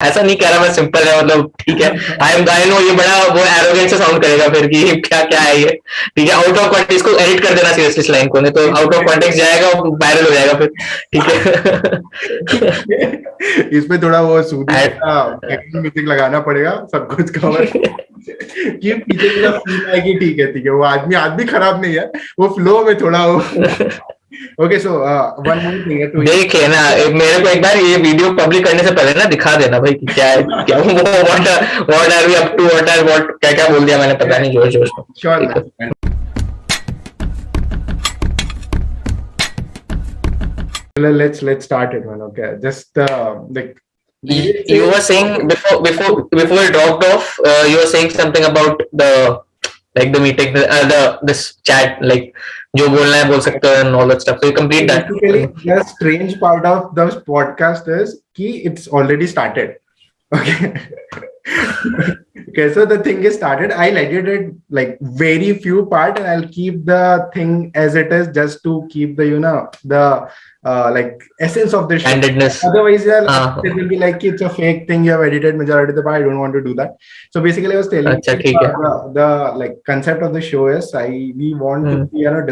ऐसा नहीं कह रहा मैं, सिंपल है, मतलब ठीक है। आई नो ये बड़ा वो एरोगेंट से साउंड करेगा फिर कि क्या क्या है ये, ठीक है। आउट ऑफ कॉन्टेक्स्ट इसको एडिट कर देना सीरियसली इस लाइन को, नहीं तो आउट ऑफ कॉन्टेक्स्ट जाएगा, वायरल हो जाएगा फिर, ठीक है। इसमें थोड़ा वो सूदी म्यूजिक लगाना पड़ेगा, सब कुछ कवर कि पीछे पूरा फील है कि ठीक है वो आदमी खराब नहीं है, वो फ्लो में थोड़ा वो okay. So one more thing है तो देख लेना, मेरे को एक बार ये वीडियो पब्लिक करने से पहले ना दिखा देना भाई कि क्या है, क्या what are we up to, what क्या क्या बोल दिया मैंने, पता नहीं, जोश जोश में। Sure. Let's start it, man. Okay, just like you were saying before we dropped off, you were saying something about the like the meeting, this chat, like जो बोलना है बोल सकते हो and all that stuff. So you complete that. Basically, the strange part of the podcast is कि it's already started. Okay. Okay, so the thing is started. I'll edit it like very few part and I'll keep the thing as it is just to keep the the like essence of the show. Candidness. Otherwise, it will be like it's a fake thing you have edited majority of the part. I don't want to do that. So basically, I was telling you the like concept of the show is we want to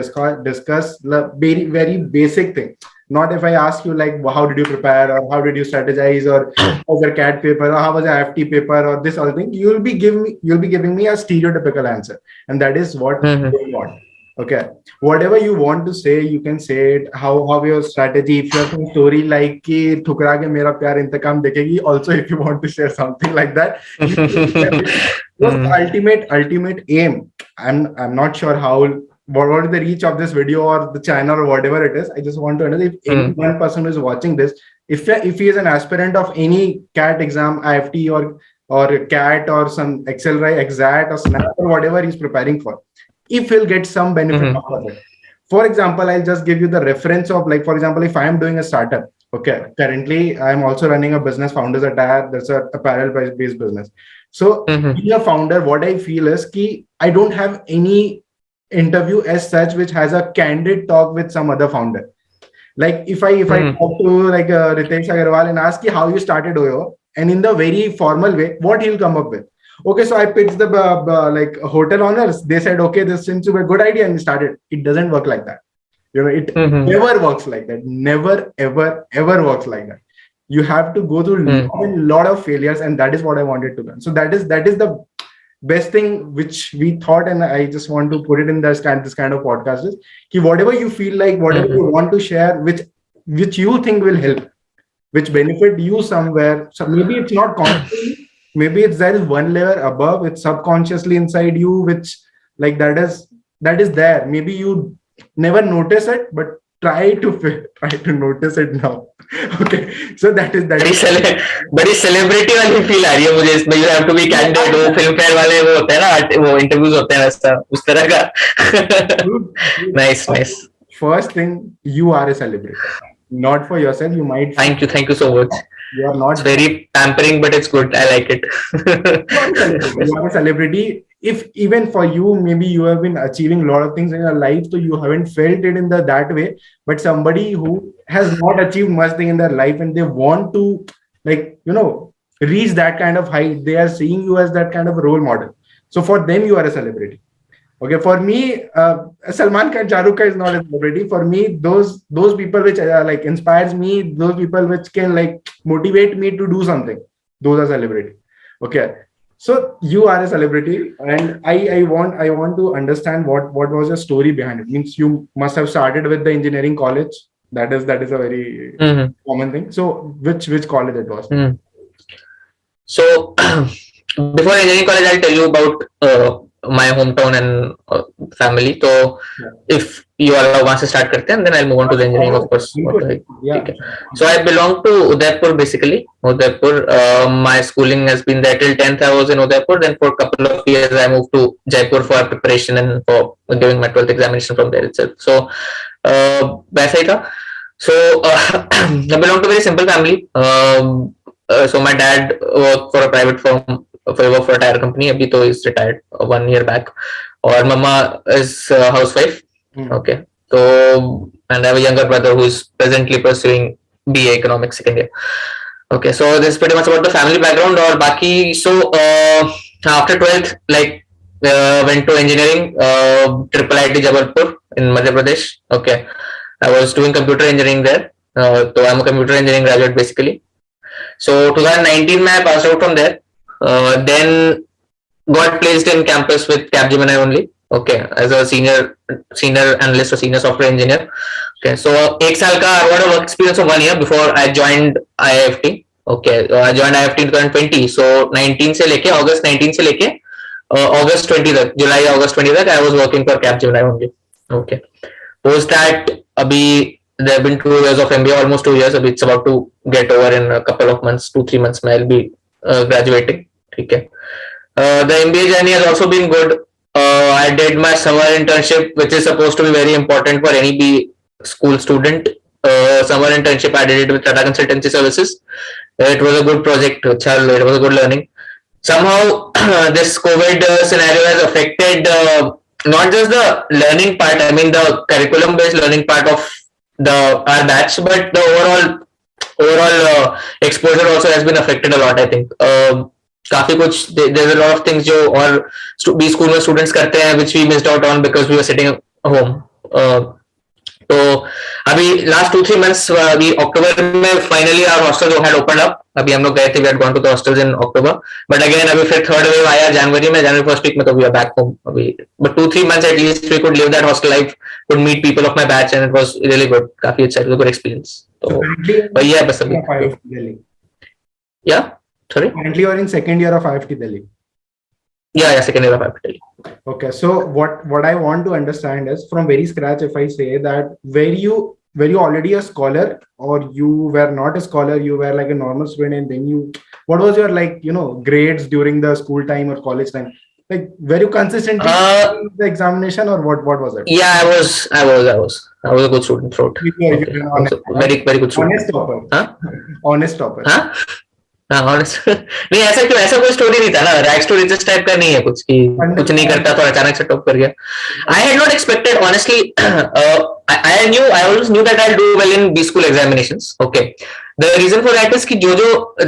discuss the very basic thing. Not if I ask you like how did you prepare or how did you strategize or how was your CAT paper or how was your IIFT paper or this all thing, you'll be giving me a stereotypical answer, and that is what we want. Okay, whatever you want to say, you can say it. How your strategy, if you have some story like कि ठुकरा के मेरा प्यार इंतकाम देखेगी, also if you want to share something like that, ultimate aim. I'm not sure what is the reach of this video or the channel or whatever it is. I just want to know if any one person who is watching this, if he is an aspirant of any CAT exam, IIFT or CAT or some Excel, Exact or Snap or whatever he's preparing for, if he'll get some benefit out of it. For example, I'll just give you the reference of, like, for example, if I am doing a startup, okay, currently I'm also running a business, Founders Attire, that's a apparel-based business. So being a founder, what I feel is कि I don't have any interview as such which has a candid talk with some other founder. Like if I talk to like Ritesh Agarwal and ask how you started OYO, and in the very formal way, what he'll come up with. Okay, so I pitched the like hotel owners. They said, okay, this seems to be a good idea, and we started. It doesn't work like that. It never works like that. Never, ever works like that. You have to go through a lot of failures, and that is what I wanted to learn. So that is the best thing which we thought, and I just want to put it in this kind of podcast is कि whatever you feel like, whatever you want to share, which you think will help, which benefit you somewhere. So maybe it's not consciously. Maybe it's there is one layer above, it's subconsciously inside you, which like that is there. Maybe you never notice it, but try to notice it now. Okay, so that is बड़ी celebrity वाली feel आ रही है मुझे इसमें. You have to be candid. वो film fair वाले वो होते हैं ना, वो interviews होते हैं वैसा, उस तरह का. Nice. First thing, you are a celebrity. Not for yourself. You might. Thank you so much. You are not. It's very pampering, but it's good. I like it. You are a celebrity. If even for you, maybe you have been achieving a lot of things in your life, so you haven't felt it in that way. But somebody who has not achieved much thing in their life and they want to, like, reach that kind of height, they are seeing you as that kind of role model. So for them, you are a celebrity. Okay, for me, Salman Khan, Shah Rukh Khan is not a celebrity. For me, those people which like inspires me, those people which can like motivate me to do something, those are celebrity. Okay, so you are a celebrity, and I want to understand what was your story behind it. Means you must have started with the engineering college. That is a very common thing. So which college it was? So before engineering college, I'll tell you about my hometown and family. So if you allow once to start करते हैं, then I'll move on to the engineering, of course. Yeah. So I belong to Udaipur basically. Udaipur. My schooling has been there till 10th. I was in Udaipur. Then for a couple of years, I moved to Jaipur for preparation and for giving my 12th examination from there itself. So वैसा ही था. So I belong to a very simple family. So my dad worked for a private firm. For a tire company. Abhi to is retired 1 year back. Or mama is a housewife. Okay. So, and I have a younger brother who is presently pursuing BA Economics second year. Okay, so this is pretty much about the family background or baki. So after 12th, like went to engineering, triple IT Jabalpur in Madhya Pradesh. Okay, I was doing computer engineering there. So I'm a computer engineering graduate basically. So 2019 I passed out from there. Then got placed in campus with Capgemini only. Okay, as a senior analyst or senior software engineer. Okay, so एक साल का I got a work experience of 1 year before I joined IIFT. Okay, I joined IIFT in 2020. So 19 से लेके August 19 से लेके August 20 तक, July August 20 तक I was working for Capgemini only. Okay, post that अभी there have been 2 years of MBA, almost 2 years. अभी it's about to get over in a couple of months, 2-3 months. I'll be graduating. ठीक है. The MBA journey has also been good. I did my summer internship, which is supposed to be very important for any B school student. Summer internship, I did it with Tata Consultancy Services. It was a good project. It was a good learning. Somehow, this COVID scenario has affected not just the learning part. I mean, the curriculum-based learning part of our batch, but the overall exposure also has been affected a lot. I think. काफी कुछ there's a lot of things जो और B school में students करते हैं which we missed out on because we were sitting home. तो अभी last 2-3 months अभी अक्टूबर में फाइनली आवर हॉस्टल जो हैड ओपन अप. अभी हम लोग गए थे, we had gone to the hostels in October, but again अभी फिर थर्ड वेव आया जनवरी में, जनवरी फर्स्ट वीक में, तो वी आर बैक होम अभी. But 2-3 months at least we could live that hostel life, could meet people of my batch and it was really good. काफी अच्छा, it was good experience. तो वही है बस अभी. या sorry, currently you are in second year of IIFT Delhi. Yeah, second year of IIFT Delhi. Okay, so what I want to understand is, from very scratch, if I say that, were you already a scholar, or you were not a scholar, you were like a normal student, and then what was your, like, grades during the school time or college time? Like, were you consistently the examination, or what was it? Yeah, I was a good student throughout. Okay. Very good student. Honest topper. Huh? Honest topper. Huh? नहीं, ऐसा क्यों? ऐसा कोई story नहीं था ना, rag story जिस type का नहीं है कुछ कि कुछ नहीं करता तो अचानक से टॉप कर गया. आई had not expected honestly. I always knew that I'll do well in B school examinations. Okay, the reason for that is कि जो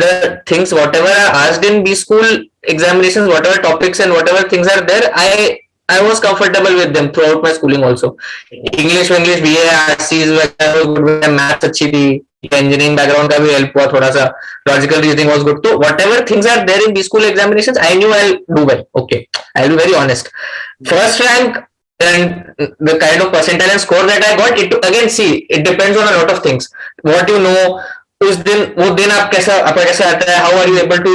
the things whatever are asked in B school examinations, whatever topics and whatever things are there, I was comfortable with them throughout my schooling also. English BA, RCs वगैरह good with maths अच्छी थी, engineering background का भी help हुआ थोड़ा सा, logical reasoning was good. So whatever things are there in B school examinations, I knew I'll do well. Okay, I'll be very honest. First rank and the kind of percentile and score that I got, it again, see, it depends on a lot of things. What you know, उस दिन वो दिन आप कैसा आता है, how are you able to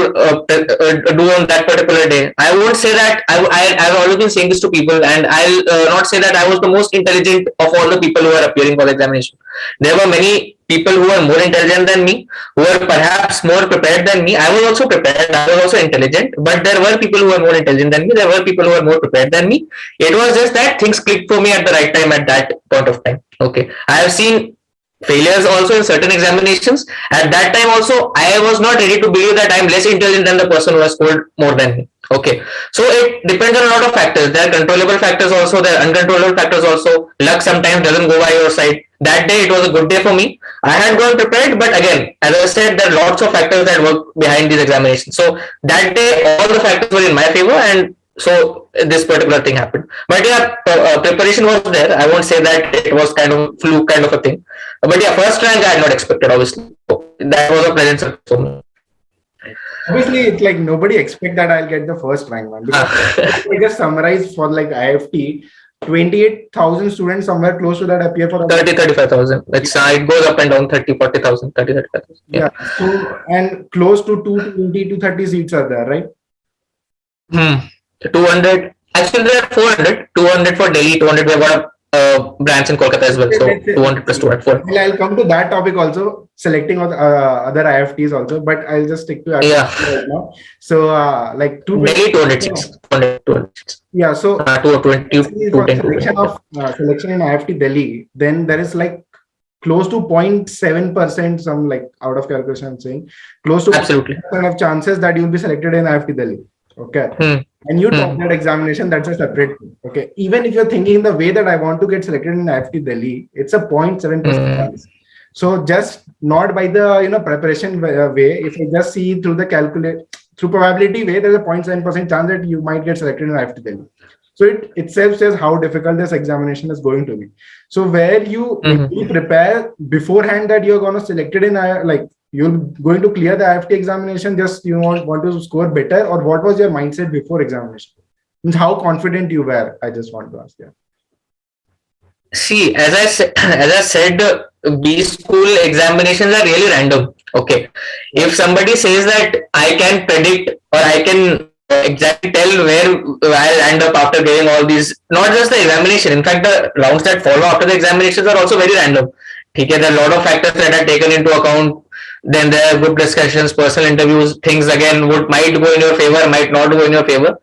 do on that particular day. I won't say that I've always been saying this to people, and I'll not say that I was the most intelligent of all the people who are appearing for the examination. There were many people who were more intelligent than me, who were perhaps more prepared than me. I was also prepared, I was also intelligent, but there were people who were more intelligent than me, there were people who were more prepared than me. It was just that things clicked for me at the right time, at that point of time. Okay, I have seen failures also in certain examinations. At that time also, I was not ready to believe that I am less intelligent than the person who has scored more than me. Okay, so it depends on a lot of factors. There are controllable factors also, there are uncontrollable factors also. Luck sometimes doesn't go by your side. That day it was a good day for me. I had gone prepared, but again, as I said, there are lots of factors that work behind these examinations. So that day all the factors were in my favor, and so this particular thing happened. But yeah, preparation was there. I won't say that it was kind of fluke kind of a thing. But yeah, first rank I had not expected, obviously. So that was a pleasant surprise for me. Obviously, it's like nobody expect that I'll get the first rank, man. Because I just summarize for like IIFT, 28,000 students, somewhere close to that appear for 35,000. It's it goes up and down, 40,000, 35,000. Yeah. So, and close to 220 to 30 seats are there, right? 200. Actually, there are 400. 200 for Delhi. 200. We've got a branch in Kolkata as well. So 200 plus 200. 400. Well, I'll come to that topic also, selecting other IIFTs also, but I'll just stick to IIFT right now. So, like Delhi 200 seats. 200 seats. Yeah. So 220. Selection in IIFT Delhi, then there is like close to 0.7%, some like out of calculation I'm saying, close to absolutely of chances that you'll be selected in IIFT Delhi. Okay. And you top that examination, that's a separate thing. Okay. Even if you're thinking the way that I want to get selected in IIFT Delhi, it's a 0.7% chance. So just not by the preparation way. If you just see through the through probability way, there's a 0.7% chance that you might get selected in IIFT Delhi. So it itself says how difficult this examination is going to be. So where you prepare beforehand that you're going to selected in like you're going to clear the IIFT examination, just want to score better, or what was your mindset before examination? Means how confident you were. I just want to ask you. See, as I said, B school examinations are really random. Okay, if somebody says that I can predict or I can exactly tell where I'll end up after getting all these, not just the examination. In fact, the rounds that follow after the examinations are also very random. Okay, there are a lot of factors that are taken into account. Then there are group discussions, personal interviews, things again might go in your favor, might not go in your favor.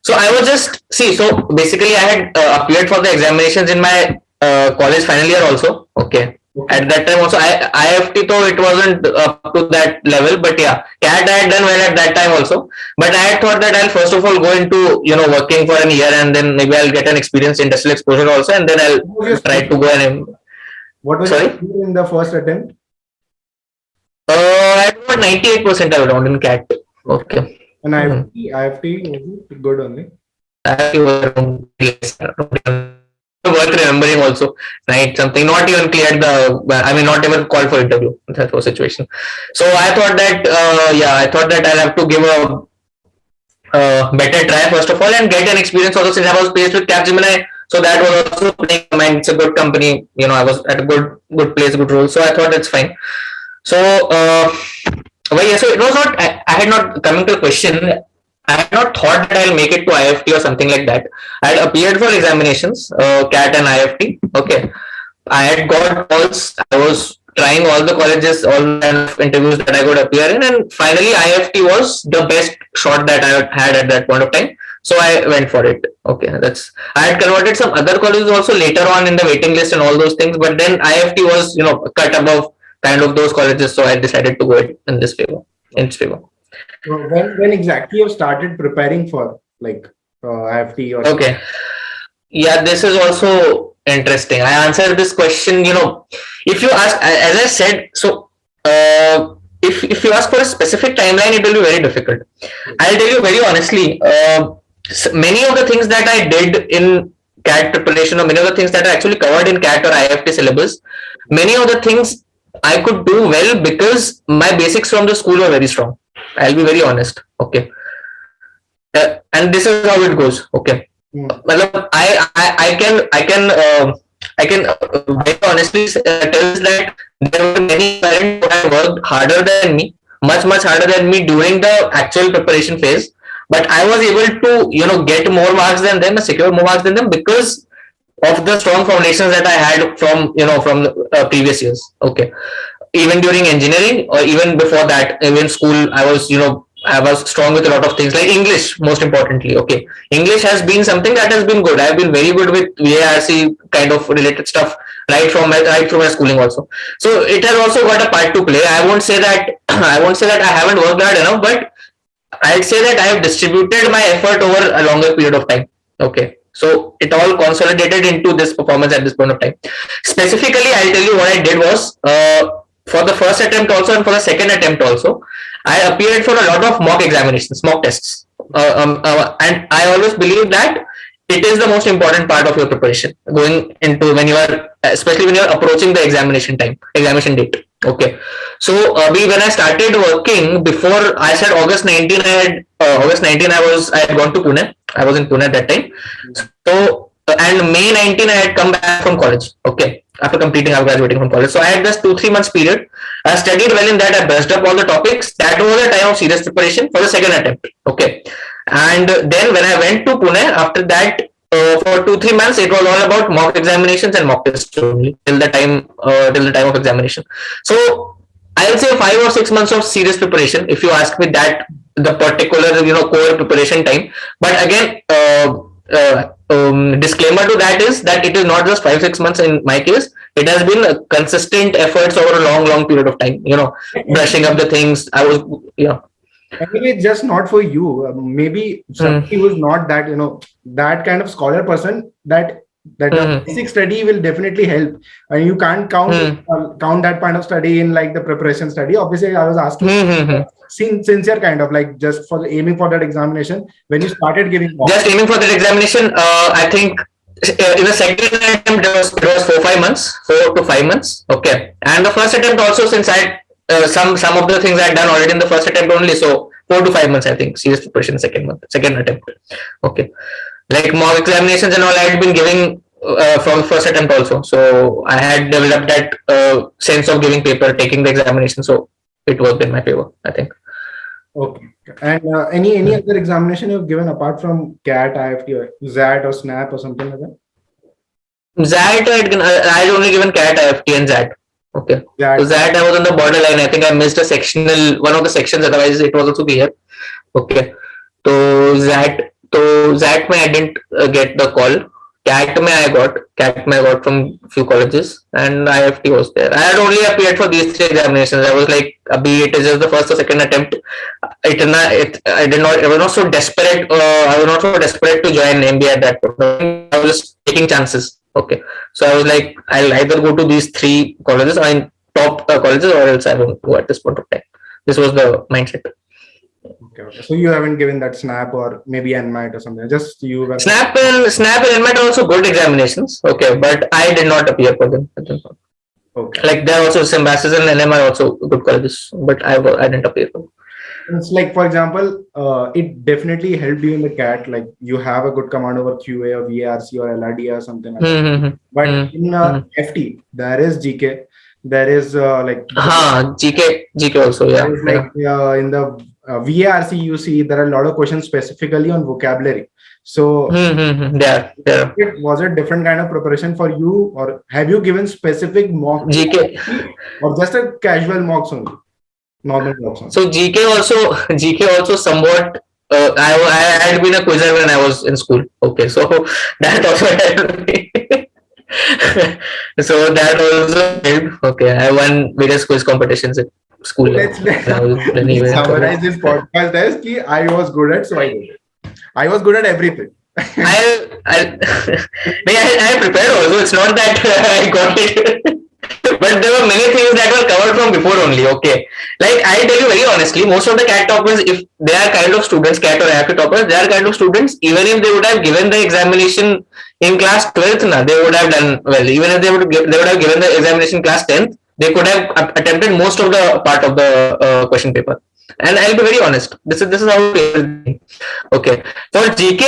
So I was just so basically I had appeared for the examinations in my college final year also. Okay. At that time also, IIFT though it wasn't up to that level, but yeah, CAT I had done well at that time also. But I had thought that I'll first of all go into working for an year, and then maybe I'll get an experience, industrial exposure also, and then I'll try to go and. What was your in the first attempt? I got 98% around in CAT. Okay. And IIFT good only. Worth remembering also, right? Something not even cleared not even called for interview. That was situation. So I thought that I'll have to give a better try first of all and get an experience also, since I was placed with Capgemini. So that was also playing my mind. It's a good company. I was at a good place, good role. So I thought it's fine. So so it was not. I had not, coming to the question, I had not thought that I'll make it to IIFT or something like that. I had appeared for examinations, CAT and IIFT. Okay, I had got calls. I was trying all the colleges, all kind of interviews that I could appear in, and finally IIFT was the best shot that I had at that point of time. So I went for it. Okay, I had converted some other colleges also later on in the waiting list and all those things, but then IIFT was cut above kind of those colleges, so I decided to go in this favor. When exactly you started preparing for like IIFT or okay, yeah, this is also interesting. I answered this question. If you ask, as I said, so if you ask for a specific timeline, it will be very difficult. I'll tell you very honestly. Many of the things that I did in CAT preparation, or many of the things that are actually covered in CAT or IIFT syllabus, many of the things I could do well because my basics from the school were very strong. I'll be very honest. Okay. And this is how it goes. Okay. I can very honestly tell that there were many parents who have worked harder than me, much harder than me during the actual preparation phase. But I was able to, get more marks than them, secure more marks than them, because of the strong foundations that I had from the previous years. Okay. Even during engineering, or even before that, even school, I was strong with a lot of things like English, most importantly. Okay, English has been something that has been good. I've been very good with VARC kind of related stuff right from my schooling also. So it has also got a part to play. I won't say that I haven't worked hard enough, but I'd say that I have distributed my effort over a longer period of time. Okay. So it all consolidated into this performance at this point of time. Specifically, I'll tell you what I did was, for the first attempt also and for the second attempt also, I appeared for a lot of mock examinations, mock tests. And I always believe that it is the most important part of your preparation going into especially when you are approaching the examination date. Okay. So when I started working, before I said August 19, I had gone to Pune. I was in Pune at that time. So and May 19 I had come back from college. Okay. After graduating from college. So I had this 2-3 months period. I studied well in that. I brushed up all the topics. That was a time of serious preparation for the second attempt. Okay. And then when I went to Pune, after that, for 2-3 months, it was all about mock examinations and mock tests only till the time of examination. So I'll say 5 or 6 months of serious preparation, if you ask me that, the particular core preparation time. But again, disclaimer to that is that it is not just 5-6 months in my case. It has been a consistent efforts over a long period of time. Brushing up the things. Anyway, just not for you. Maybe somebody who's not that that kind of scholar person, that that the basic study will definitely help, and you can't count that kind of study in like the preparation study. Obviously, I was asking sincere kind of like just for the aiming for that examination when you started giving mock. Just aiming for that examination. I think in the second attempt it was 4 to 5 months, 4 to 5 months. Okay, and the first attempt also, since I some of the things I had done already in the first attempt only, so 4 to 5 months I think serious preparation second attempt. Okay, like mock examinations and all I had been giving from the first attempt also, so I had developed that sense of giving paper, taking the examination, so it worked in my favor, I think. Okay. And any other examination you've given apart from CAT, IIFT, or ZAT, or SNAP, or something like that? ZAT I had only given CAT, IIFT, and ZAT. Okay. ZAT. So ZAT I was on the borderline. I think I missed a sectional, one of the sections. Otherwise, it was also clear. Okay. So ZAT I didn't get the call. CAT I got from few colleges, and IIFT was there. I had only appeared for these three examinations. I was like, it is just the first or second attempt. I was not so desperate. I was not so desperate to join MBA at that point. I was just taking chances. Okay, so I was like, I'll either go to these three colleges, I mean top colleges, or else I won't go at this point of time. This was the mindset. Okay. So you haven't given that SNAP or maybe NMAT or something. Just you. SNAP and NMAT are also good examinations. Okay, but I did not appear for them at that point. Okay. Like there are also Symbiosis and NM are also good colleges, but I didn't appear for them. It's like, for example, it definitely helped you in the CAT. Like you have a good command over QA or VRC or LRD or something like that. But in FT, there is GK. There is like GK also, yeah. Like in the VRC, you see there are a lot of questions specifically on vocabulary. So was it different kind of preparation for you, or have you given specific mock GK or just a casual mocks only? Normal mocks only. So GK also somewhat. I had been a quizzer when I was in school. Okay, so that also helped me. So that also helped. Okay, I won various quiz competitions at school. Let's summarize this podcast as ki I was good at, so I did it. I was good at everything. I prepared also. It's not that I got it. But there were many things that were covered from before only. Okay. Like I tell you very honestly, most of the CAT toppers, if they are kind of students, CAT or IIFT toppers, they are kind of students, even if they would have given the examination in class 12th, they would have done well. Even if they would have given the examination class 10th, they could have attempted most of the part of the question paper. And I'll be very honest. This is how it is. Okay. For GK,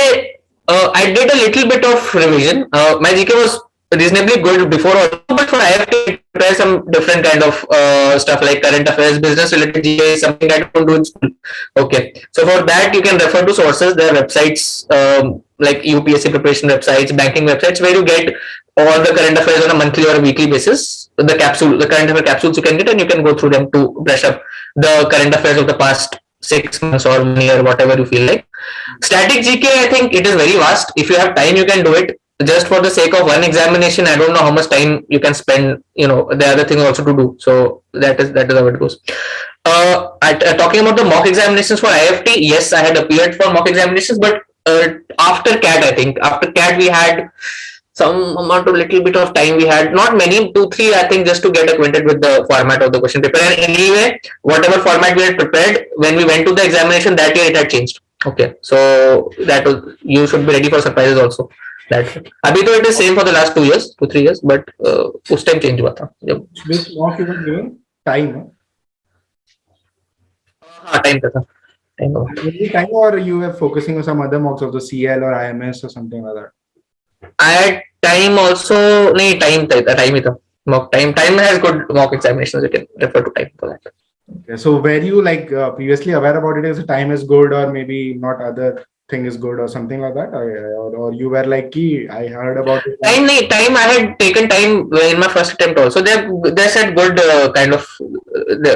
I did a little bit of revision. My GK was reasonably good before, but for IIFT, prepare some different kind of stuff like current affairs, business related GK, something I don't do in school. Okay. So for that, you can refer to sources. There are websites like UPSC preparation websites, banking websites, where you get all the current affairs on a monthly or a weekly basis. The current affair capsules you can get, and you can go through them to brush up the current affairs of the past 6 months or 1 year, whatever you feel like. Static GK, I think it is very vast. If you have time, you can do it. Just for the sake of one examination, I don't know how much time you can spend. The other thing also to do. So that is how it goes. Talking about the mock examinations for IIFT, yes, I had appeared for mock examinations, but after CAT, I think after CAT we had some amount of little bit of time. We had not many, 2-3, I think, just to get acquainted with the format of the question paper. And anyway, whatever format we had prepared, when we went to the examination that year, it had changed. Okay, so that was, you should be ready for surprises also. That abhi to it is same for the last 2-3 years, but उस time change हुआ था. Which mock you were given? Time. Time था. Only time, or you were focusing on some other mocks of the CL or IMS or something like that? I had time also. No, time ही था. Mock time has good mock examinations. You can refer to time for that. Okay, so were you like previously aware about it as time is good, or maybe not other thing is good or something like that, or you were like, I heard about it. Time I had taken time in my first attempt also. They said good kind of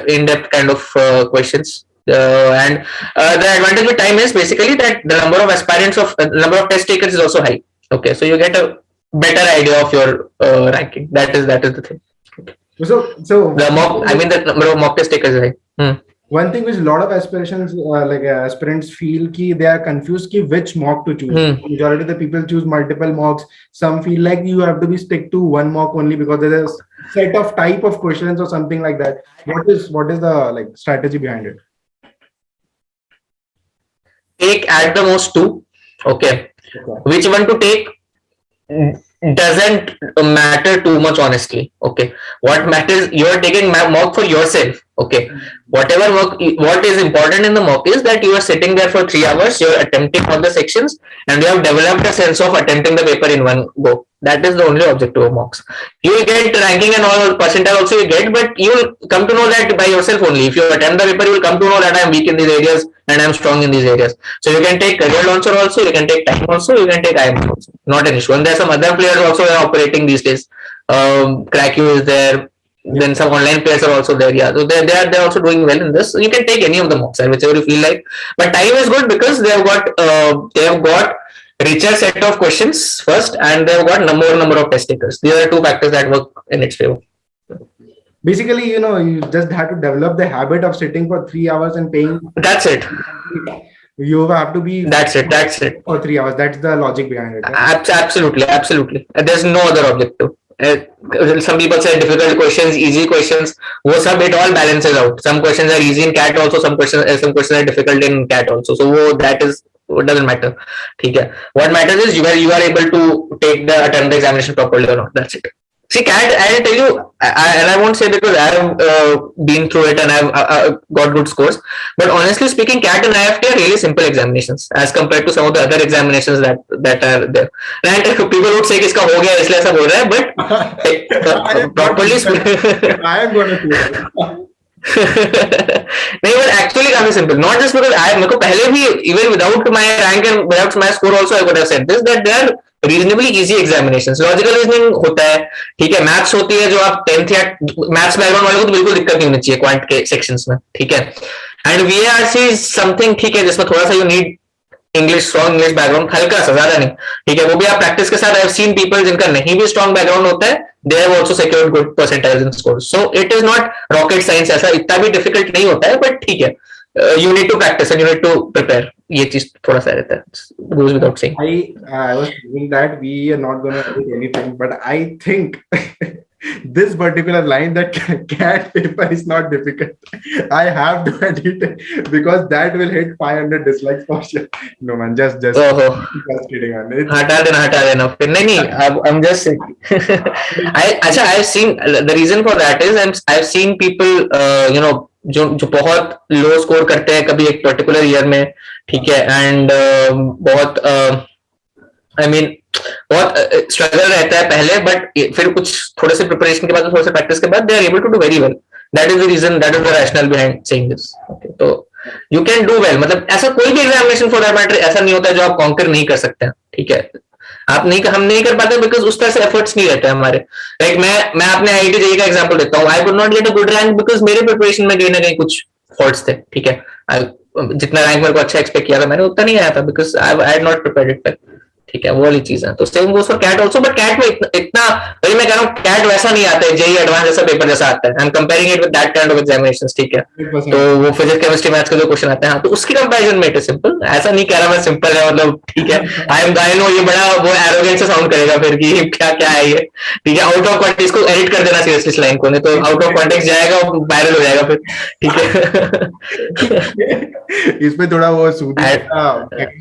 in-depth kind of questions. And the advantage with time is basically that the number of aspirants number of test takers is also high. Okay, so you get a better idea of your ranking. That is the thing. Okay. So the mock, I mean the number of mock test takers is high. one thing which a lot of aspirants feel ki they are confused ki which mock to choose. Majority of the people choose multiple mocks. Some feel like you have to be stick to one mock only because there's a set of type of questions or something like that. What is the like strategy behind it? Take at the most two. Okay. Which one to take doesn't matter too much, honestly. Okay. What matters, you are taking mock for yourself. Okay. Whatever work, what is important in the mock is that you are sitting there for 3 hours, you're attempting all the sections, and you have developed a sense of attempting the paper in one go. That is the only objective of mocks. You will get ranking and all percentile also you get, but you will come to know that by yourself only. If you attempt the paper, you will come to know that I am weak in these areas and I am strong in these areas. So you can take career launcher also, you can take time also, you can take IIFT also. Not an issue. And there are some other players also are operating these days. Cracku is there. Then some online players are also there. Yeah, so they're also doing well in this. So you can take any of the mocks, whichever you feel like. But time is good because they have got richer set of questions first, and they've got more number of test takers. These are two factors that work in its favor. Basically, you just have to develop the habit of sitting for 3 hours and paying. That's it. You have to be. That's it. For 3 hours. That's the logic behind it. Right? Absolutely. There's no other objective. Some people say difficult questions, easy questions. It all balances out. Some questions are easy in CAT also. Some questions are difficult in CAT also. So that is. It doesn't matter. Okay. What matters is whether you are able to attempt the examination properly or not. That's it. See, CAT, I'll tell you, and I won't say because I have been through it and I've got good scores. But honestly speaking, CAT and IIFT are really simple examinations as compared to some of the other examinations that are there. And people would say कि इसका हो गया इसलिए ऐसा बोल रहा है, but properly speaking, I am going to do it. नहीं, but actually काफी simple. Not just because मेरे को पहले भी even without my rank and without my score also I would have said this that they are reasonably easy examinations. Logical reasoning होता है, ठीक है, मैथ्स होती है जो आप 10th या मैथ्स बैकग्राउंड वाले को तो बिल्कुल दिक्कत नहीं होनी चाहिए क्वांट के सेक्शंस में, ठीक है. एंड VARC इज समथिंग, ठीक है, जिसमें थोड़ा सा you need English, strong English background, हल्का सा, ज्यादा नहीं, ठीक है. वो भी आप प्रैक्टिस के साथ, आई हैव सीन पीपल जिनका नहीं भी स्ट्रॉन्ग बैकग्राउंड होता है, they have also secured good percentages in scores. So it is not rocket science, ऐसा इतना भी difficult नहीं होता है, but ठीक है, you need to practice and you need to prepare. ये चीज थोड़ा सा रहता है, goes without saying. I was thinking that we are not going to do anything, but I think this particular line that CAT paper is not difficult. I have to edit it because that will hit 500 dislikes for sure. No man, just kidding man. हटा देना फिर नहीं, I'm just saying. I've seen the reason for that is I've seen people जो बहुत लो score करते हैं कभी एक पर्टिकुलर ईयर में, ठीक है, एंड बहुत बहुत स्ट्रगल रहता है पहले, बट फिर कुछ थोड़े से प्रिपरेशन के बाद, थोड़े से प्रैक्टिस के बाद they are able to do very well. That is the reason, that is the rationale behind saying this. तो यू कैन डू वेल. मतलब ऐसा कोई भी एग्जामिनेशन फॉर दैट मैटर ऐसा नहीं होता है जो आप कॉन्कर नहीं कर सकते हैं, ठीक है. हम नहीं कर पाते बिकॉज उस तरह से एफर्ट्स नहीं रहते हमारे. लाइक मैं अपने IIT JEE का एग्जांपल देता हूँ. I could not get a good rank because मेरे प्रिपरेशन में कहीं ना कहीं कुछ फॉल्ट्स थे, ठीक है. जितना रैंक मेरे को अच्छा एक्सपेक्ट किया था मैंने उतना नहीं आया था because I had not prepared it well, ठीक है. वो वाली चीज है. तो same goes for CAT also, but CAT में इतना वही मैं कह रहा हूँ, कैट वैसा नहीं आता है JEE एडवांस जैसा पेपर जैसा आता है. I am comparing it with that kind of examinations, ठीक है. तो वो फिजिक्स केमिस्ट्री मैथ्स के जो क्वेश्चन आते हैं, तो उसकी कंपैरिजन में इट इज सिंपल. ऐसा नहीं कह रहा मैं सिंपल है, मतलब ठीक है. आई नो ये बड़ा वो एरोगेंस से साउंड करेगा फिर कि क्या है ये, ठीक है. आउट ऑफ कॉन्टेक्स्ट इसको एडिट कर देना सीरियसली इस लाइन को, नहीं तो आउट ऑफ कॉन्टेक्स्ट जाएगा, वायरल हो जाएगा फिर, ठीक है. इसमें थोड़ा वो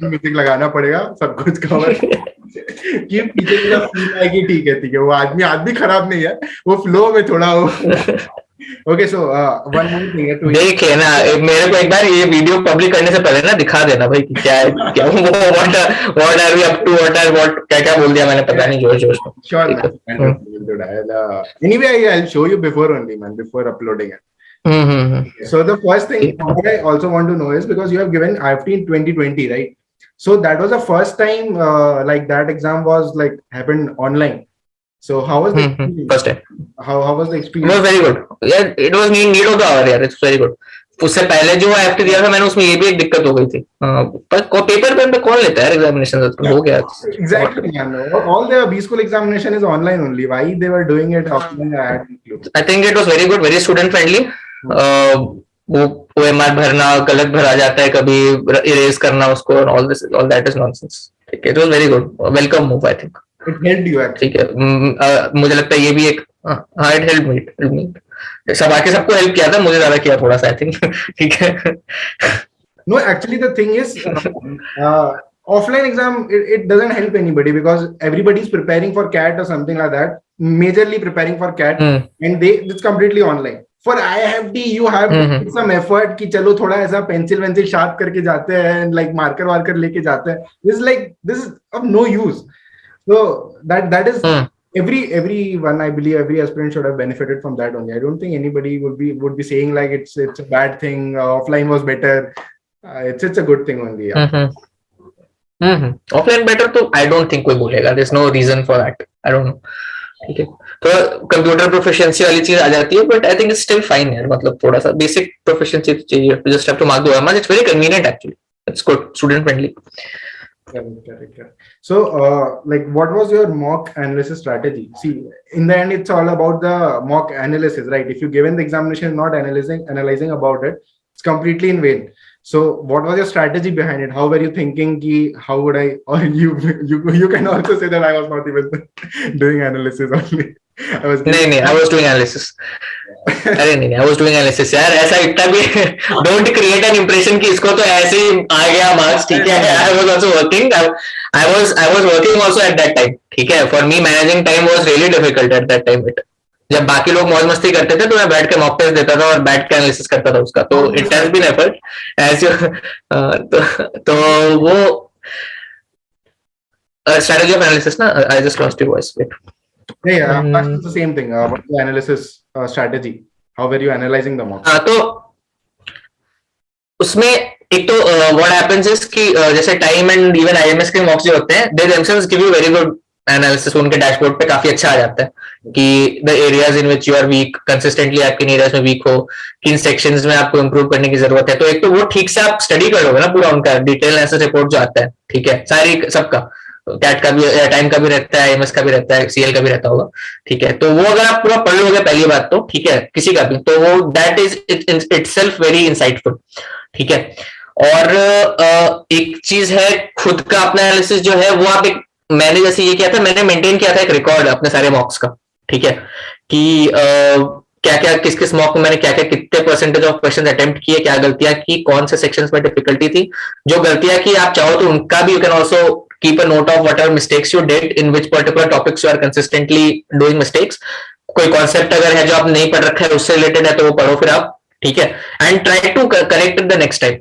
म्यूजिक लगाना पड़ेगा, सब कुछ कवर कि पीछे पूरा फील आए कि ठीक है वो आदमी खराब नहीं है, वो फ्लो में थोड़ा वो. Okay, so one more thing देखिए ना, मेरे को एक बार ये वीडियो पब्लिक करने से पहले ना दिखा देना भाई कि क्या what are we up to, what क्या बोल दिया मैंने, पता नहीं, जोश में. Sure. Anyway I will show you before only man, before uploading it. So the first thing I also want to know is because you have given IIFT in 2020, right? So that was the first time like that exam was like happened online. So how was the first time? How was the experience? It was very good. Yeah, it was need of the hour. Yeah, it's very good. उससे पहले जो IIFT दिया था मैंने, उसमें ये भी एक दिक्कत हो गई थी. पर पेपर पेन पे कौन लेता है एग्जामिनेशन, हो गया. Exactly, man. All the B school examination is online only. Why they were doing it offline? I think it was very good, very student friendly. वो OMR भरना गलत भरा जाता है, कभी इरेज करना उसको, ऑल दैट इज नॉनसेंस। ठीक है, it was very good, welcome move I think. It helped you actually. ठीक है, मुझे लगता है ये भी एक, हाँ इट हेल्प मी, सब आके सबको हेल्प किया था, मुझे ज्यादा किया थोड़ा सा आई थिंक। ठीक है। No, actually, the thing is, offline exam, it doesn't help anybody because everybody's preparing for CAT or something like that, majorly preparing for CAT, and it's completely online. For IIFT, you have to put some effort कि चलो थोड़ा ऐसा pencil sharp करके जाते हैं, and like marker worker लेके जाते हैं. This is of no use. So that is everyone, I believe every aspirant should have benefited from that only. I don't think anybody would be saying like it's a bad thing. Offline was better. It's a good thing only. Yeah. Offline better तो I don't think कोई बोलेगा, there is no reason for that, I don't know. ठीक है, तो computer proficiency वाली चीज आ जाती है, but I think it's still fine यार, मतलब थोड़ा सा बेसिक प्रोफिशिएंसी चाहिए, just have to mark the OMR, it's very convenient actually, it's good, student friendly. Correct. So, like, what was your mock analysis strategy? See, in the end, it's all about the mock analysis, right? If you given the examination, not analyzing about it, it's completely in vain. So, what was your strategy behind it? How were you thinking? How would I? Or you can also say that I was not even doing analysis only. नहीं, I was doing analysis. अरे नहीं, I was doing analysis यार, ऐसा इतना भी don't create an impression कि इसको तो ऐसे ही आ गया मार्क्स। ठीक है, I was also working, I was working also at that time। ठीक है, for me managing time was really difficult at that time। जब बाकी लोग मौज मस्ती करते थे तो मैं बैठ के मॉक टेस्ट देता था और बैठ के एनालिसिस करता था उसका, तो it has been effort as तो वो strategy of analysis ना, I just lost your voice, wait. Yeah, it's the same thing. What's the analysis strategy? How were you analyzing the mocks? तो उसमें एक तो what happens is कि जैसे time and even IMS के मॉक्स जो होते हैं, they themselves give you very good analysis, उनके डैशबोर्ड पे काफी अच्छा आ जाता है कि the areas in which you are weak, consistently आप किन एरियाज में वीक हो, किन सेक्शंस में आपको इंप्रूव करने की जरूरत है। तो एक तो वो ठीक से आप स्टडी करोगे ना पूरा, उनका डिटेल एनालिसिस रिपोर्ट जो आता है, ठीक है, सारी सबका, कैट का भी, टाइम का भी रहता है, IMS का भी रहता है, CL का भी रहता होगा। ठीक है, तो वो अगर आप पूरा पढ़ लोगे पहली बात तो, ठीक है, किसी का भी, तो वो that is itself very insightful. ठीक है, और एक चीज है खुद का अपना एनालिसिस जो है वो आप एक, मैंने जैसे ये किया था, मैंने मेंटेन किया था एक रिकॉर्ड अपने सारे मॉक्स का। ठीक है, कि क्या क्या किस किस मॉक में मैंने क्या क्या कितने परसेंटेज ऑफ क्वेश्चन अटेम्प्ट किए, क्या गलतियां की, कौन से सेक्शंस में डिफिकल्टी थी, जो गलतियां की आप चाहो तो उनका भी you can also keep a note of whatever mistakes you did, in which particular topics you are consistently doing mistakes. कोई कॉन्सेप्ट अगर है जो आप नहीं पढ़ रखा है उससे रिलेटेड है तो वो पढ़ो फिर आप। ठीक है, and try to correct the next time.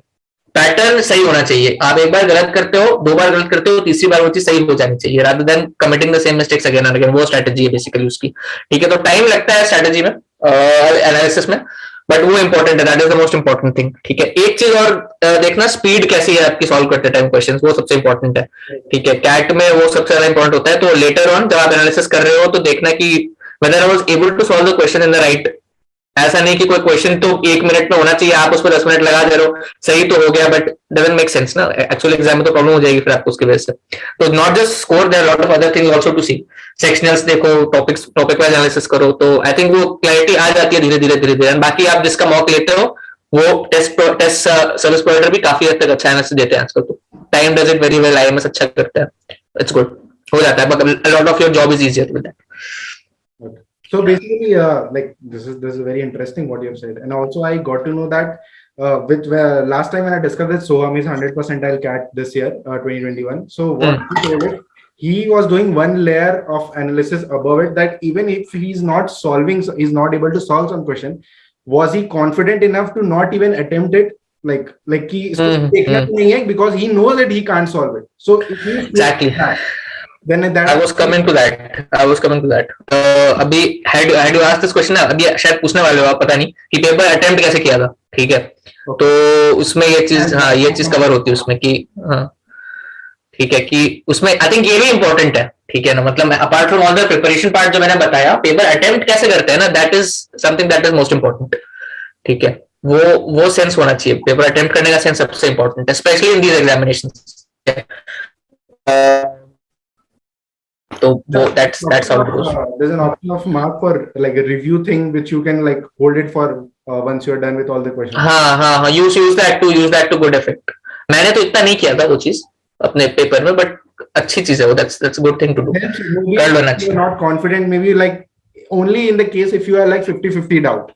Pattern सही होना चाहिए, आप एक बार गलत करते हो, दो बार गलत करते हो, तीसरी बार वो चीज सही हो जानी चाहिए, rather than committing the same mistakes again and again. वो स्ट्रेटजी है बेसिकली उसकी। ठीक है, तो टाइम लगता है स्ट्रेटजी में, एनालिसिस में, बट वो इंपॉर्टेंट है, that is the most important thing. ठीक है, एक चीज और देखना, स्पीड कैसी है आपकी सॉल्व करते टाइम क्वेश्चन, वो सबसे इंपॉर्टेंट है। ठीक है, कैट में वो सबसे ज्यादा इंपॉर्टेंट होता है। तो लेटर ऑन जब आप एनालिसिस कर रहे हो तो देखना कि whether I was able to solve the question in the right, ऐसा नहीं कि कोई क्वेश्चन तो 1 मिनट में होना चाहिए, आप उस पर 10 मिनट लगा दे रहे हो, सही तो हो गया बट डजंट मेक सेंस ना, एक्चुअल एग्जाम में तो प्रॉब्लम हो जाएगी फिर आपको उसकी वजह से। तो not just score, there lot of other things also to see, sectionals देखो, टॉपिक वाइज एनालिसिस करो, तो आई थिंक वो क्लैरिटी आ जाती है धीरे धीरे। बाकी आप जिसका मॉक लेते हो वो टेस्ट सर्विस प्रोवाइडर भी काफी हद तक अच्छा एनालिसिस देते हैं आजकल, तो time does it very well, IMS अच्छा करता है, इट्स गुड, हो जाता है, but a lot of your job is easier with that. So basically, like this is very interesting what you have said, and also I got to know that with last time when I discussed with Soham is 100 percentile CAT this year, 2021. So what he told it, he was doing one layer of analysis above it, that even if he's not solving, he's not able to solve some question, was he confident enough to not even attempt it? Like he because he knows that he can't solve it. So if he exactly. Then that I was coming to that. अभी had you asked this question ना, अभी शायद पूछने वाले हो आप, पता नहीं कि पेपर अटेम्प्ट कैसे किया था। ठीक है, तो उसमें ये चीज, हाँ ये चीज कवर होती है उसमें कि, हाँ ठीक है, कि उसमें आई थिंक ये भी इंपॉर्टेंट है। ठीक है ना, मतलब apart from all the preparation part जो मैंने बताया, पेपर अटेम्प्ट कैसे करते हैं ना, that is something that is most important. ठीक है, वो सेंस होना चाहिए, पेपर अटेम्प्ट करने का सेंस सबसे इंपॉर्टेंट है, specially in these examinations. So that's how it goes. There's an option of mark for like a review thing which you can like hold it for once you're done with all the questions. हाँ, use that to good effect. मैंने तो इतना नहीं किया था वो चीज अपने पेपर में, बट अच्छी चीज है वो, that's a good thing to do. कर लो ना. You're not confident, maybe like only in the case if you are like 50-50 doubt,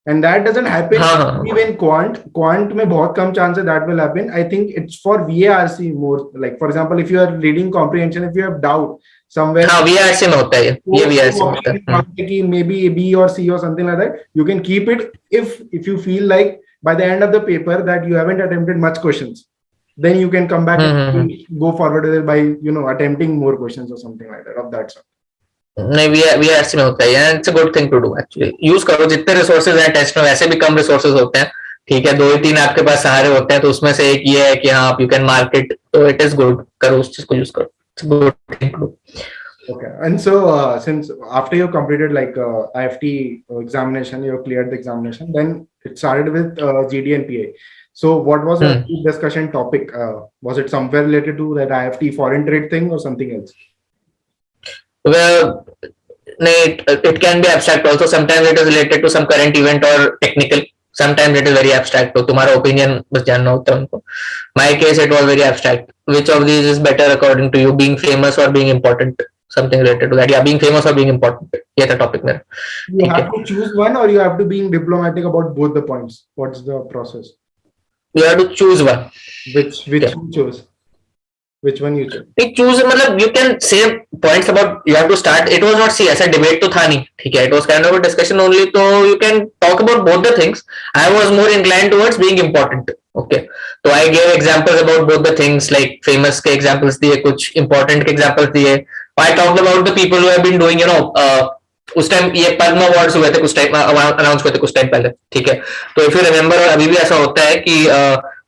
and that doesn't happen even quant में बहुत कम chance है that will happen. I think it's for VARC more, like for example if you are reading comprehension, if you have doubt somewhere, हाँ VARC में होता है ये VARC में होता है कि maybe B or C or something like that, you can keep it if you feel like by the end of the paper that you haven't attempted much questions, then you can come back and go forward with it by attempting more questions or something like that of that sort. नहीं VARC में होता है, it's a good thing to do actually. Use करो जितने resources हैं test में, वैसे भी कम रिसोर्सेज होते हैं, ठीक है, 2 ही 3 आपके पास सहारे होते हैं, तो उसमें से एक ये है कि हाँ आप यू कैन मार्केट, तो इट इज गुड, करो उस चीज को यूज करो. It's good thing to do. Okay, and so since after you completed like IIFT examination, you cleared the examination, then it started with GD and PA. So what was the discussion topic? Was it somewhere related to that IIFT foreign trade thing or something else? Well, it can be abstract also. Sometimes it is related to some current event or technical. Sometimes it is very abstract. तो तुम्हारा opinion बस जानना होता है उनको. My case it was very abstract. Which of these is better according to you? Being famous or being important? Something related to that. Yeah, being famous or being important. ये था topic मेरा. You have to choose one, or you have to be diplomatic about both the points. What's the process? You have to choose one. Which you chose? Which one you chose? Choose मतलब you can say points about, you have to start. It was not, see ऐसा debate तो था नहीं, ठीक है. It was kind of a discussion only, तो you can talk about both the things. I was more inclined towards being important. Okay, so I gave examples about both the things, like famous के examples दिए, कुछ important के examples दिए. I talked about the people who have been doing, उस time ये पद्म awards हुए थे, कुछ टाइम अनाउंस हुए थे कुछ टाइम पहले, ठीक है. तो इफ यू रिमेंबर, और अभी भी ऐसा होता है कि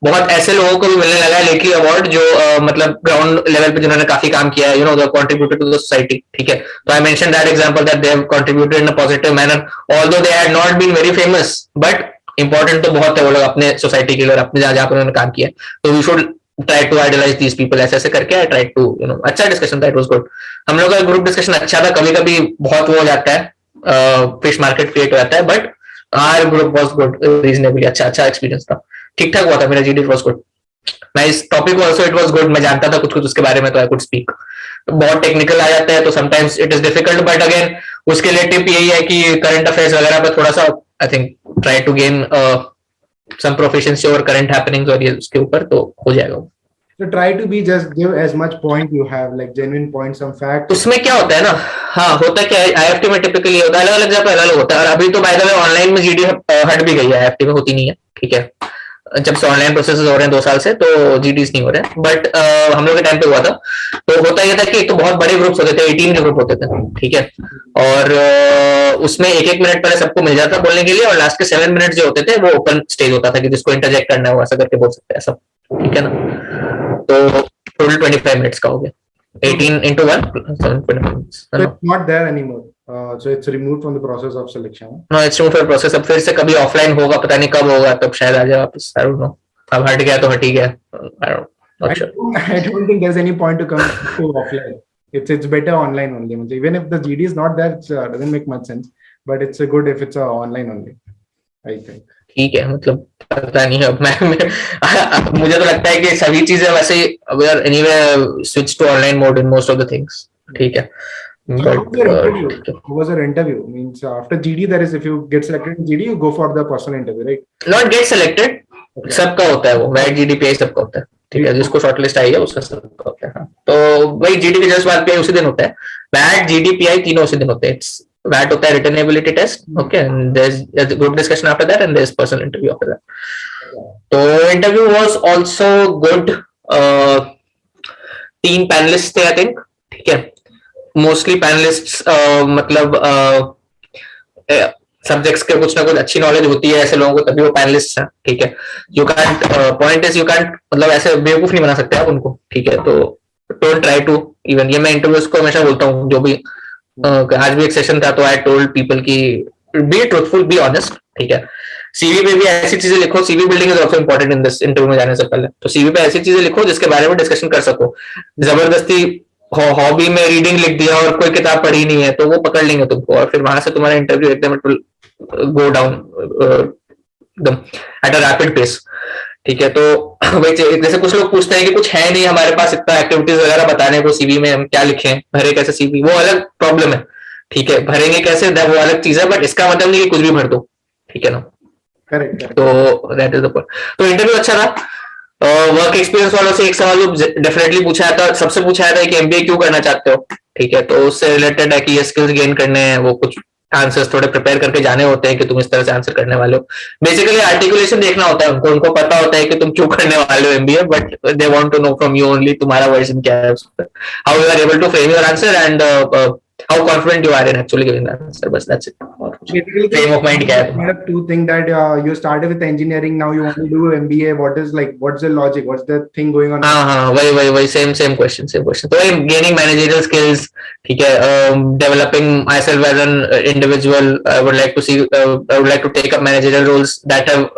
बहुत ऐसे लोगों को भी मिलने लगा है लेटली अवार्ड जो मतलब ग्राउंड लेवल पे जिन्होंने काफी काम किया है, they contributed to the society, ठीक है. तो I mention that example that they have contributed in a positive manner, although they had not been very famous, but important तो बहुत है वो लोग अपने सोसाइटी के लिए और अपने जहां पर उन्होंने काम किया. तो we should try to idealize these people. ऐसे करके आई ट्राई टू अच्छा डिस्कशन था, इट वाज गुड. हम लोग का ग्रुप डिस्कशन अच्छा था. कभी कभी बहुत वो हो जाता है, फिश मार्केट क्रिएट हो जाता है, but our group was good, reasonably अच्छा एक्सपीरियंस था, ठीक ठाक हुआ था मेरा. GD was good. Nice topic also, it was good. मैं जानता था कुछ उसके बारे में, तो आई कुड स्पीक. बहुत टेक्निकल आ जाता है तो sometimes it is difficult, but again उसके लिए टिप यही है कि करंट अफेयर्स वगैरह पर थोड़ा सा I think try to gain some proficiency over current happenings, और ये उसके ऊपर तो हो जाएगा. So try to be just give as much point you have, like genuine points, some facts. उसमें क्या होता है ना, हाँ होता है क्या है, आईएफटी में टिपिकली होता है अलग अलग जगह अलग होता है. और अभी तो बाय द वे ऑनलाइन में जीडी हट भी गई है, आईएफटी में होती नहीं है, ठीक है. जब से ऑनलाइन प्रोसेस हो रहे हैं 2 साल से, तो जीडीज नहीं हो रहे हैं. बट हम लोग के टाइम पे हुआ था, तो होता यह था कि एक तो बहुत बड़े ग्रुप्स होते थे, 18 के ग्रुप होते थे, ठीक है. और उसमें 1-1 मिनट पहले सबको मिल जाता बोलने के लिए, और लास्ट के 7 मिनट जो होते थे वो ओपन स्टेज होता था कि जिसको इंटरजेक्ट करना है वो ऐसा करके बोल सकते हैं सब, ठीक है ना. तो total 25 minutes का हो गया. 18 into 1 7 minutes. So it's not there anymore. So it's removed from the process of selection. No, it's removed from the process. अब फिर से कभी ऑफलाइन होगा, पता नहीं कब होगा, तब शायद आ जाए वापस. I don't know. अब हट गया तो हट ही गया. I don't think there's any point to come to offline. It's better online only. Even if the GD is not there, it doesn't make much sense. But it's good if it's online only, I think. ठीक है, मतलब पता नहीं है. मुझे तो लगता है कि सभी चीजें वैसे we are anyway switch to online mode in most of the things, ठीक है. But who was your interview? Means after GD, there is, if you get selected in GD, you go for the personal interview, right? Not get selected, सबका होता है वो. VAT GD पे सबका होता है, ठीक है. जिसको शॉर्टलिस्ट आई है उसका सबका होता है. तो वही GD के जस्ट बाद PI उसी दिन होता है. वैट GD PI तीनों उसी दिन होते हैं. वैट होता है written ability test, okay, and there is group discussion after that, and there is personal interview after that. तो interview was also good. 3 panelists थे आई थिंक, ठीक है. मोस्टली पैनलिस्ट्स मतलब सब्जेक्ट्स के कुछ ना कुछ अच्छी नॉलेज होती है ऐसे लोगों को, तभी वो पैनलिस्ट हैं, ठीक है. You can't point is you can't मतलब ऐसे बेवकूफ नहीं बना सकते आप उनको, ठीक है. तो डोंट ट्राई टू इवन, ये मैं इंटरव्यूज को हमेशा बोलता हूँ, जो भी आज भी एक सेशन था तो आई टोल्ड पीपल की बी ट्रूथफुल, बी ऑनेस्ट, ठीक है. सीवी पे भी ऐसी चीजें लिखो. CV building is also important in this interview में जाने से पहले. तो सीवी पे ऐसी चीजें लिखो जिसके बारे में डिस्कशन कर सको. जबरदस्ती हॉबी में रीडिंग लिख दिया और कोई किताब पढ़ी नहीं है तो वो पकड़ लेंगे तुमको, और फिर वहां से तुम्हारा इंटरव्यू एकदम इट विल गो डाउन एकदम एट अ रैपिड पेस। ठीक है, तो वही जैसे कुछ लोग पूछते हैं कि कुछ है नहीं हमारे पास इतना एक्टिविटीज वगैरह बताने को सीवी में, हम क्या लिखें, भरे कैसे सीवी, वो अलग प्रॉब्लम है। ठीक है, भरेंगे कैसे वो अलग चीज है, बट इसका मतलब नहीं कि कुछ भी भर दो। ठीक है ना, करेक्ट तो correct. That is the point. तो इंटरव्यू अच्छा था। वर्क एक्सपीरियंस वालों से एक सवाल जो डेफिनेटली पूछा था, सबसे पूछा था कि एमबीए क्यों करना चाहते हो। ठीक है, तो उससे रिलेटेड है कि ये स्किल्स गेन करने हैं, वो कुछ आंसर्स थोड़े प्रिपेयर करके जाने होते हैं कि तुम इस तरह से आंसर करने वाले हो। बेसिकली आर्टिकुलेशन देखना होता है उनको, उनको पता होता है कि तुम क्यों करने वाले हो MBA, but they want to know from you only तुम्हारा वर्जन क्या है, how you are able to frame your answer and how confident you are in actually giving the answer, बस दैट्स इट। और Basically, फ्रेम ऑफ माइंड क्या है kind तुम्हारा। of two think that you started with engineering, now you want to do MBA. What is like, what's the logic? What's the thing going on? हाँ हाँ, वही वही वही, same same question same question. तो gaining managerial skills, ठीक है, developing myself as an individual, I would like to see, I would like to take up managerial roles that have,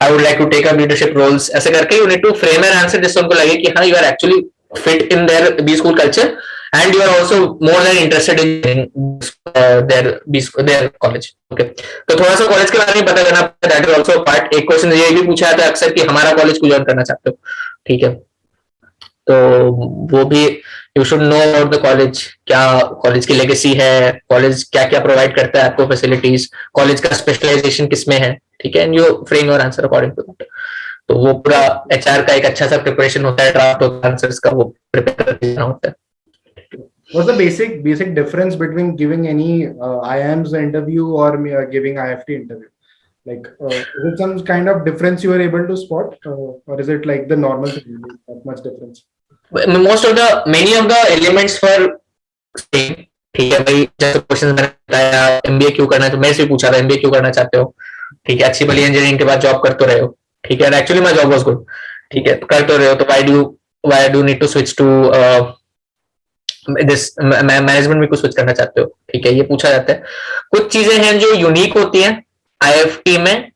I would like to take up leadership roles, ऐसे करके you need to frame an answer जिससे उनको लगे कि हाँ you are actually fit in their B school culture and you are also more than interested in their college. Okay, तो थोड़ा सा कॉलेज के बारे में पता करना, दैट इज आल्सो पार्ट। एक क्वेश्चन ये भी पूछा था अक्सर कि हमारा कॉलेज क्यों ज्वाइन करना चाहते हो। ठीक है, तो वो भी you should know about the college, क्या कॉलेज की लेगेसी है, कॉलेज क्या क्या प्रोवाइड करता है आपको फैसिलिटीज, कॉलेज का स्पेशलाइजेशन किसमें है। ठीक है, and you frame your answer according to that. तो वो पूरा एचआर का एक अच्छा सा प्रिपरेशन होता है, ड्राफ्ट होता है आंसर्स का, वो प्रिपेयर करके जाना होता है। What's the basic difference between giving any IIMS interview or giving IIFT interview? Like, is it some kind of difference you are able to spot, or is it like the normal thing? Not much difference. Most of the many of the elements for same। ठीक है भाई, जैसे question मैंने बताया, MBA क्यों करना है, तो मैं से पूछा था एमबीए क्यों करना चाहते हो। ठीक है, अच्छी भली इंजीनियरिंग के बाद जॉब कर तो रहे हो। ठीक है, actually my job was good. ठीक है, कर तो रहे हो, तो why do need to switch to this management में, कुछ स्विच करना चाहते हो। ठीक है, ये पूछा जाता है। कुछ चीजें हैं जो यूनिक होती हैं आईएफटी में,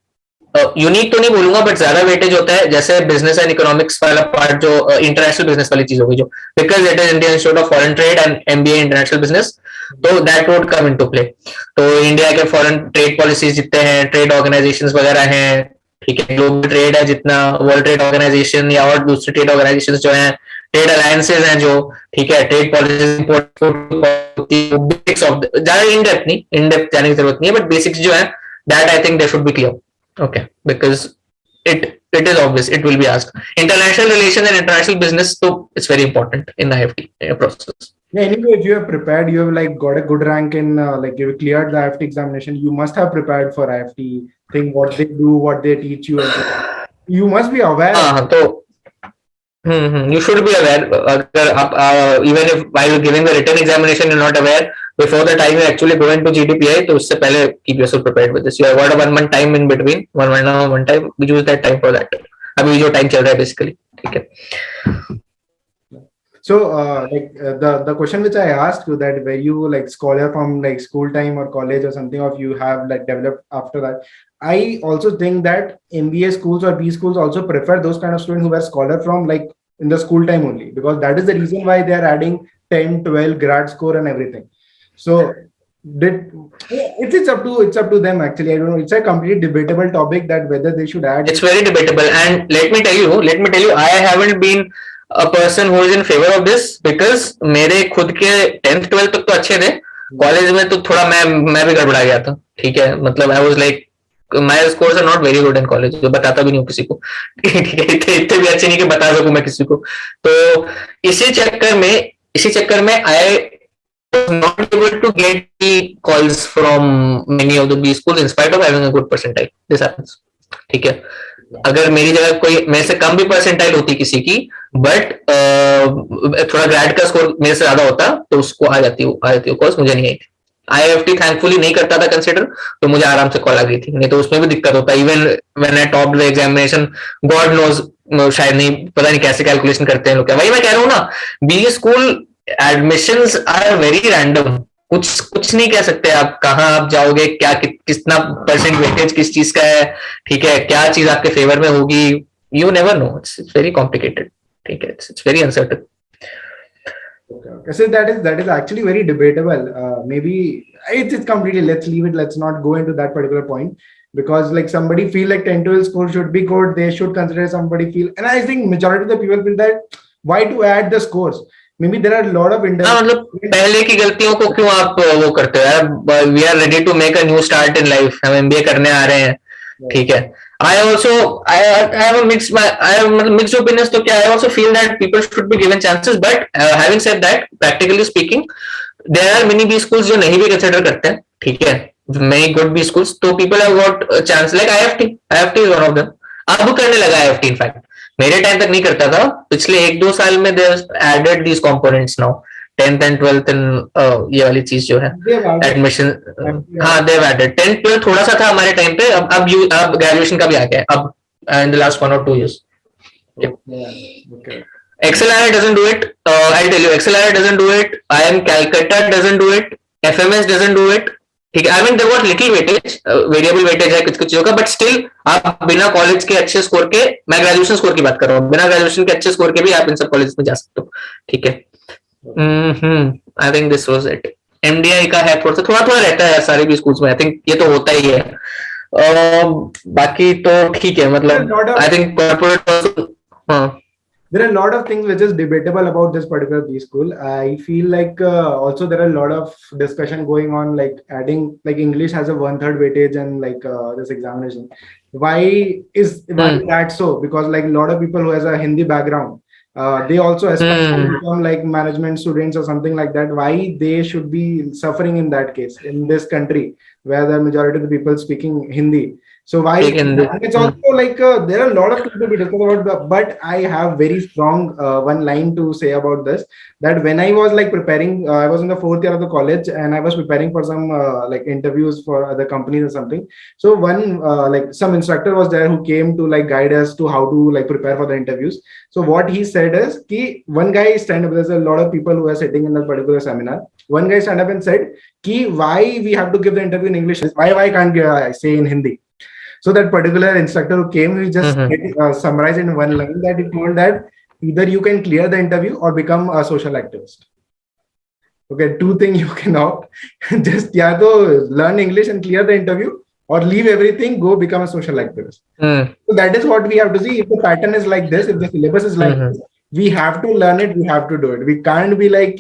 यूनिक तो नहीं बोलूंगा बट ज्यादा वेटेज होता है, जैसे बिजनेस एंड इकोनॉमिक्स वाला पार्ट, जो इंटरनेशनल बिजनेस वाली चीज होगी, जो because it is Indian Institute of Foreign Trade and MBA international business, तो that would come into play. तो इंडिया के फॉरेन ट्रेड पॉलिसीज जितने हैं, ट्रेड ऑर्गेनाइजेशंस वगैरह हैं, ठीक है, ग्लोबल ट्रेड है जितना, वर्ल्ड ट्रेड ऑर्गेनाइजेशन या और दूसरी ट्रेड ऑर्गेनाइजेशन जो है, ट्रेड अलायंसेज हैं जो, ठीक है, ट्रेड पॉलिसीज, बेसिक्स ऑफ, ज्यादा इन डेप्थ नहीं, इन डेप्थ जाने की जरूरत नहीं है, बट बेसिक्स जो है that I think they should be clear. Okay, because it is obvious it will be asked. International relations and international business, so it's very important in the IIFT process. Yeah, anyway, if you have prepared, you have like got a good rank in like you cleared the IIFT examination. You must have prepared for IIFT. Think what they do, what they teach you, and you must be aware. हाँ, तो you should be aware. अगर आप even if while giving the written examination you're not aware, before the time you actually go into GDPI, तो उससे पहले keep yourself prepared with this. You have got a 1 month time in between, one time, use that time for that. अभी जो time चल रहा है basically, ठीक है। So, the question which I asked you, that were you like scholar from like school time or college or something, of you have like developed after that. I also think that MBA schools or B schools also prefer those kind of students who were scholar from like in the school time only, because that is the reason why they are adding 10, 12 grad score and everything. So it's up to them actually. I don't know. It's a completely debatable topic that whether they should add. It's very debatable, and let me tell you, I haven't been a person who is in favor of this, because मेरे खुद के 10th 12th तक तो अच्छे थे, college में तो थोड़ा मैं भी गड़बड़ा गया था। ठीक है, मतलब I was like, my scores are not very good in college, जो बताता भी नहीं हूँ किसी को। ठीक है, इतने भी अच्छे नहीं कि बता सकूं मैं किसी को। तो इसी चक्कर में आई not able to get the calls from many of the B schools in spite of having a good percentile. This happens. ठीक है, अगर मेरी जगह कोई मेरे से कम भी परसेंटाइल होती किसी की, बट थोड़ा ग्रेड का स्कोर मेरे से ज्यादा होता, तो उसको आ जाती कॉल्स, मुझे नहीं आई थी। आईआईएफटी थैंकफुली नहीं करता था कंसिडर, तो मुझे आराम से कॉल आ गई थी, नहीं तो उसमें भी दिक्कत होता। Even when I top the examination, God knows, शायद नहीं, पता नहीं कैसे कैलकुलेशन करते हैं लोग। वही मैं कह रहा हूँ ना, B school admissions are very random, कुछ नहीं कह सकते आप कहाँ आप जाओगे, क्या कितना परसेंट वेटेज किस चीज का है। ठीक है, क्या चीज आपके फेवर में होगी, you never know, it's very complicated. ठीक है, it's very uncertain. Okay. So that is actually very debatable. Maybe it's completely, let's leave it. Let's not go into that particular point. because like somebody feel like 10-12 score should be good, they should consider somebody feel, and I think majority of the people feel that why to add the scores. Maybe there are a lot of हाँ मतलब पहले की गलतियों को क्यों आप वो करते हो यार. We are ready to make a new start in life. हम एमबीए करने आ रहे हैं. ठीक है. I also I have a mixed opinions. तो क्या I also feel that people should be given chances. But having said that, practically speaking, there are many B schools जो नहीं भी consider करते हैं. ठीक है. Many good B schools. तो people have got a chance like IIFT. IIFT is one of them. अब करने लगा IIFT in fact. मेरे टाइम तक नहीं करता था. पिछले 1-2 साल में they added these components now. 10th and 12th and ये वाली चीज जो है एडमिशन. हाँ देव एडेड. 10th 12th थोड़ा सा था हमारे टाइम पे. अब ग्रेजुएशन का भी आ गया है अब in the last 1 or 2 years. XLR doesn't do it. I'll tell you, XLR doesn't do it. IIM Calcutta doesn't do it. FMS doesn't do it. ठीक है. I mean there was little weightage, variable weightage है कुछ कुछ चीजों का, but still आप बिना college के अच्छे स्कोर के, मैं ग्रेजुएशन स्कोर की बात कर रहा हूँ, बिना ग्रेजुएशन के अच्छे स्कोर के भी आप इन सब कॉलेज में जा सकते हो. ठीक है. I think this was it. MDI का है थोड़ा थोड़ा रहता है सारे भी स्कूल्स में. I think ये तो होता ही है. बाकी तो ठीक है. मतलब I think corporate हाँ. There are a lot of things which is debatable about this particular B school. I feel like also there are a lot of discussion going on, like adding like English has a 1/3 weightage and like this examination. Why is that so? Because like a lot of people who has a Hindi background, they also aspire to become like management students or something like that. Why they should be suffering in that case in this country where the majority of the people speaking Hindi? So why it's also like there are a lot of things to be discussed about, but I have very strong one line to say about this, that when I was like preparing, I was in the 4th year of the college and I was preparing for some like interviews for other companies or something. So one like some instructor was there who came to like guide us to how to like prepare for the interviews. So what he said is ki one guy stand up, there's a lot of people who are sitting in that particular seminar. One guy stand up and said ki why we have to give the interview in English, why can't I say in Hindi. So that particular instructor who came, he just summarized in one line that he told that either you can clear the interview or become a social activist. Okay, 2 things you can opt. Just to learn English and clear the interview, or leave everything, go become a social activist. So that is what we have to see. If the pattern is like this, if the syllabus is like this, we have to learn it, we have to do it. We can't be like,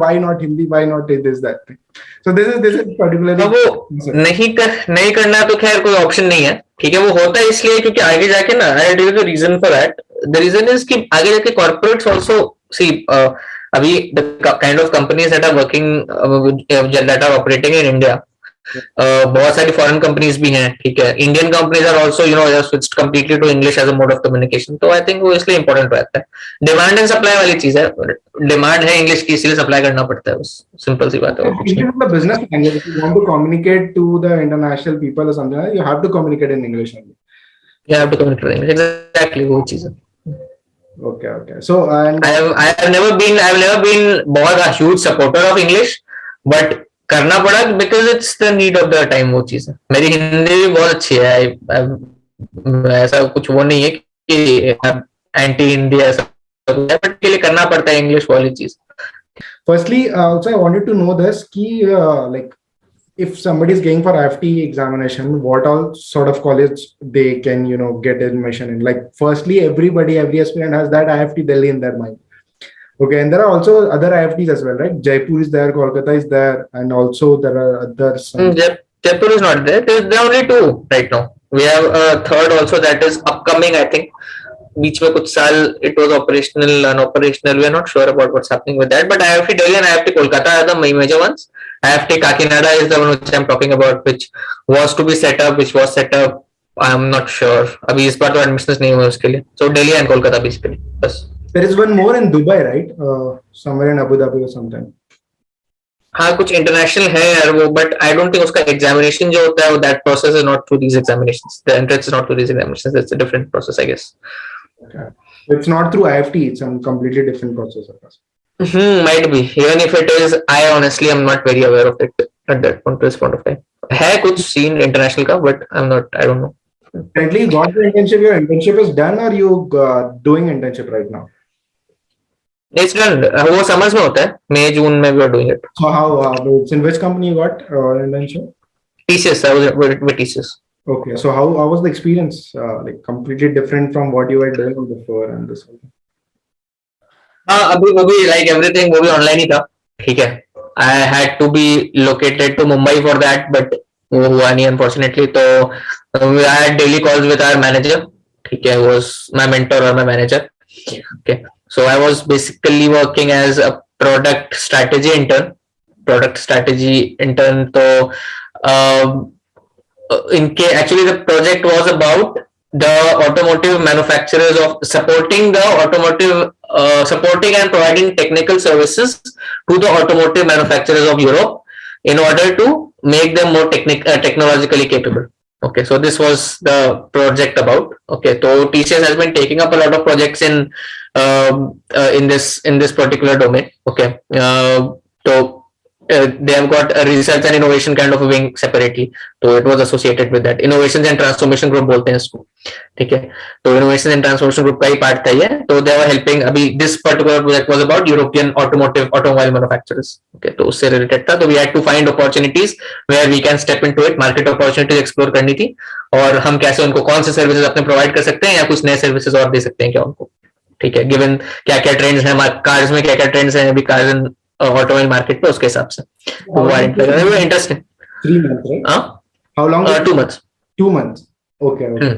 why not Hindi, why not this, that thing. So this is particularly वो नहीं करना तो खैर कोई option नहीं है. ठीक है. वो होता है इसलिए क्योंकि आगे जाके ना, I tell you the reason for that. The reason is कि आगे जाके कॉर्पोरेट्स आल्सो सी अभी the kind of companies that are working that are operating in India, बहुत सारी फॉरेन कंपनीज भी हैं. ठीक है. Indian companies are also switched completely to English as a mode of communication. तो आई थिंक वो इसलिए इंपॉर्टेंट रहता है. डिमांड एंड सप्लाई वाली चीज है. डिमांड है इंग्लिश की, इसलिए सप्लाई करना पड़ता है. बस सिंपल सी बात है. business language, if you want to communicate to the international people or something, you have to communicate in English only. You have to communicate in English. Exactly वो चीज है. Okay. So I have never been बहुत a huge supporter of English, but करना पड़ा because it's the need of the time. वो चीज है. मेरी हिंदी भी बहुत अच्छी है. ऐसा कुछ वो नहीं है कि एंटी हिंदी ऐसा, बट के लिए करना पड़ता है इंग्लिश वाली चीज. Firstly, also I wanted to know this ki like if somebody is going for IIFT examination, what all sort of college they can get admission in. Like firstly, every aspirant has that IIFT Delhi in their mind. Okay, and there are also other IIFTs as well, right? Jaipur is there, Kolkata is there, and also there are others. Jaipur is not there. There are only 2 right now. We have a third also that is upcoming, I think. बीच में कुछ साल it was operational, unoperational. We are not sure about what's happening with that. But IIFT Delhi and IIFT Kolkata are the major ones. IIFT Kakinada is the one which I'm talking about, which was to be set up, which was set up. I'm not sure. अभी इस बार तो admissions नहीं हुए उसके लिए. So Delhi and Kolkata basically. बस. There is one more in Dubai, right? Somewhere in Abu Dhabi or something. हाँ कुछ इंटरनेशनल है यार वो, बट आई डोंट थिंक उसका एग्जामिनेशन जो होता है वो that process is not through these examinations. The entrance is not through these examinations. It's a different process I guess. Okay. It's not through IIFT. It's a completely different process. Might be. Even if it is, I honestly am not very aware of it at that point of time. है कुछ scene international का, but I'm not. I don't know. Currently, you got the internship. Your internship is done, or you doing internship right now? It's done. वो summers में होता है. May June में we are doing it. So how? It's in which company you got internship? TCS. I was with TCS. Okay, so how was the experience? Like completely different from what you were doing before and this whole thing. हाँ, अभी वो भी like everything वो भी online ही था, ठीक है. I had to be located to Mumbai for that, but वो हुआ नहीं unfortunately. तो I had daily calls with our manager, ठीक है, was my mentor or my manager. Okay, so I was basically working as a product strategy intern. Product strategy intern. तो actually the project was about the automotive manufacturers of supporting the automotive supporting and providing technical services to the automotive manufacturers of Europe in order to make them more technologically capable. Okay, so this was the project about. Okay, so TCS has been taking up a lot of projects in this particular domain. Okay, so they have got a research and innovation kind of a wing separately, तो it was associated with that. Innovations and transformation group बोलते हैं इसको, ठीक है. तो innovation and transformation group का ही part था ये. तो they were helping. अभी this particular project was about European automobile manufacturers. Okay, तो उससे related था. तो we had to find opportunities where we can step into it. Market opportunities explore करनी थी, और हम कैसे उनको कौन से सर्विसेज अपने प्रोवाइड कर सकते हैं या कुछ नए सर्विसेज और दे सकते हैं क्या उनको, ठीक है. गिवन क्या क्या ट्रेंड्स हैं कार्स में, क्या क्या ट्रेंड्स हैं अभी कार्स इन ऑटोमोबाइल मार्केट पे, उसके हिसाब से वो आइडेंटिफाई करना इंटरेस्टिंग. 3 months, right? हाँ, How long? 2 months. 2 months. Okay, okay.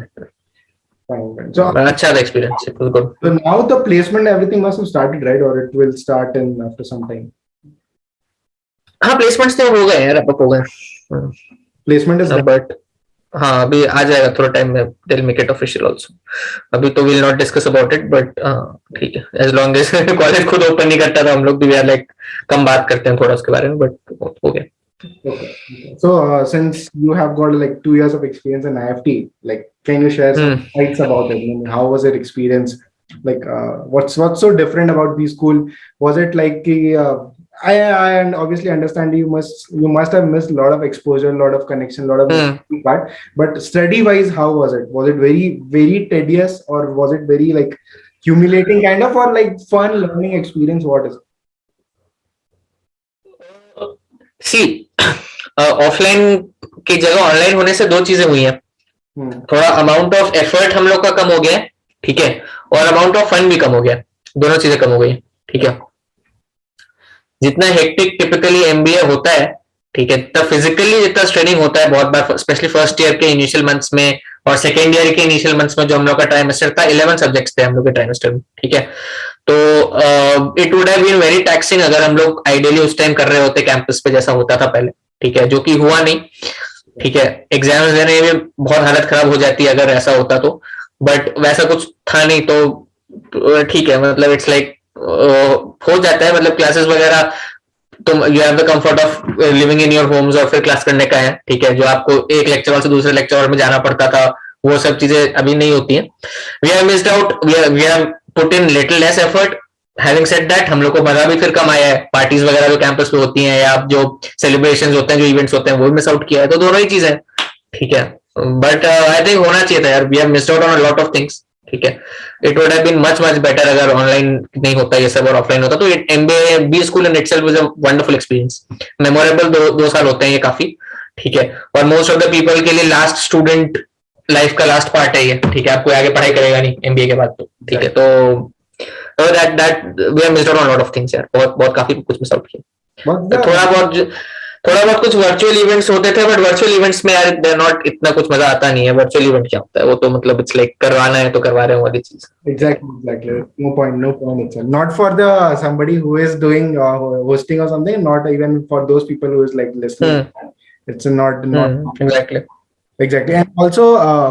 Fine, fine. So अच्छा था experience. It was good. So now the placement, everything must have started, right? Or it will start in after some time. हाँ, placements तो हो गए यार, अब हो गए. Placement is done. बट हाँ, अभी आ जाएगा थोड़ा टाइम में. they'll make it official also. अभी तो we'll not discuss about it, but ठीक है. as long as कॉलेज खुद ओपन नहीं करता, तो हम लोग भी यार लाइक कम बात करते हैं थोड़ा उसके बारे में, बट हो गया. Okay. So since you have got like 2 years of experience in IIFT, like can you share some insights about it? I mean, how was it experience? Like what's so different about the school? Was it like I and obviously understand you must have missed a lot of exposure, a lot of connection, a lot of part. But study wise, how was it? Was it very tedious, or was it very like humiliating kind of, or like fun learning experience? What is it? See offline की जगह online होने से दो चीजें हुई हैं. थोड़ा amount of effort हम लोग का कम हो गया, ठीक है, और अमाउंट ऑफ फन भी कम हो गया. दोनों चीजें कम हो गई, ठीक है. जितना हेक्टिक टिपिकली एमबीए होता है, ठीक है, तब फिजिकली जितना स्ट्रेनिंग होता है बहुत बार, स्पेशली फर्स्ट ईयर के इनिशियल मंथ्स में और सेकेंड ईयर के इनिशियल मंथ्स में, जो हम लोग का ट्राइमेस्टर था, 11 सब्जेक्ट्स थे हम लोग के ट्राइमेस्टर में, ठीक है. तो it would have been very taxing अगर हम लोग आइडियली उस टाइम कर रहे होते कैंपस पे जैसा होता था पहले, ठीक है, जो कि हुआ नहीं, ठीक है. एग्जाम्स देने में बहुत हालत खराब हो जाती है अगर ऐसा होता तो, बट वैसा कुछ था नहीं. तो ठीक है, मतलब इट्स लाइक हो जाता है, मतलब क्लासेस वगैरह तुम you have the comfort of living in your homes और फिर क्लास करने का है, ठीक है. जो आपको एक लेक्चर से दूसरे लेक्चर में जाना पड़ता था, वो सब चीजें अभी नहीं होती हैं. We have missed out, we have put in little less effort. Having said that, हम लोग को मजा भी फिर कम आया है. पार्टीज वगैरह जो कैंपस पे होती हैं, या जो सेलिब्रेशन होते हैं, जो इवेंट्स होते हैं, वो भी मिस आउट किया है. तो दोनों ही चीजें, ठीक है. बट आई थिंक होना चाहिए था यार. We have missed out on a lot of things, ठीक है. It would have been much better अगर ऑनलाइन नहीं होता ये सब और ऑफलाइन होता. तो MBA B school in itself was a wonderful experience. Memorable दो साल होते हैं ये काफी, ठीक है. और मोस्ट ऑफ द पीपल के लिए लास्ट स्टूडेंट लाइफ का लास्ट पार्ट है ये, ठीक है. आपको आगे पढ़ाई करेगा नहीं एमबीए के बाद, तो ठीक है. तो that we have missed out on lot of things यार. बहुत काफी कुछ मिस आउट किया. थोड़ा बहुत कुछ वर्चुअल इवेंट्स होते थे, बट वर्चुअल इवेंट्स में यार देयर नॉट इतना कुछ मजा आता नहीं है. वर्चुअल इवेंट क्या होता है, वो तो मतलब इट्स लाइक करवाना है तो करवा रहे हो वाली चीज. Exactly. No point. It's not for the somebody who is doing hosting or something. Not even for those people who is like listening. It's not exactly. And also,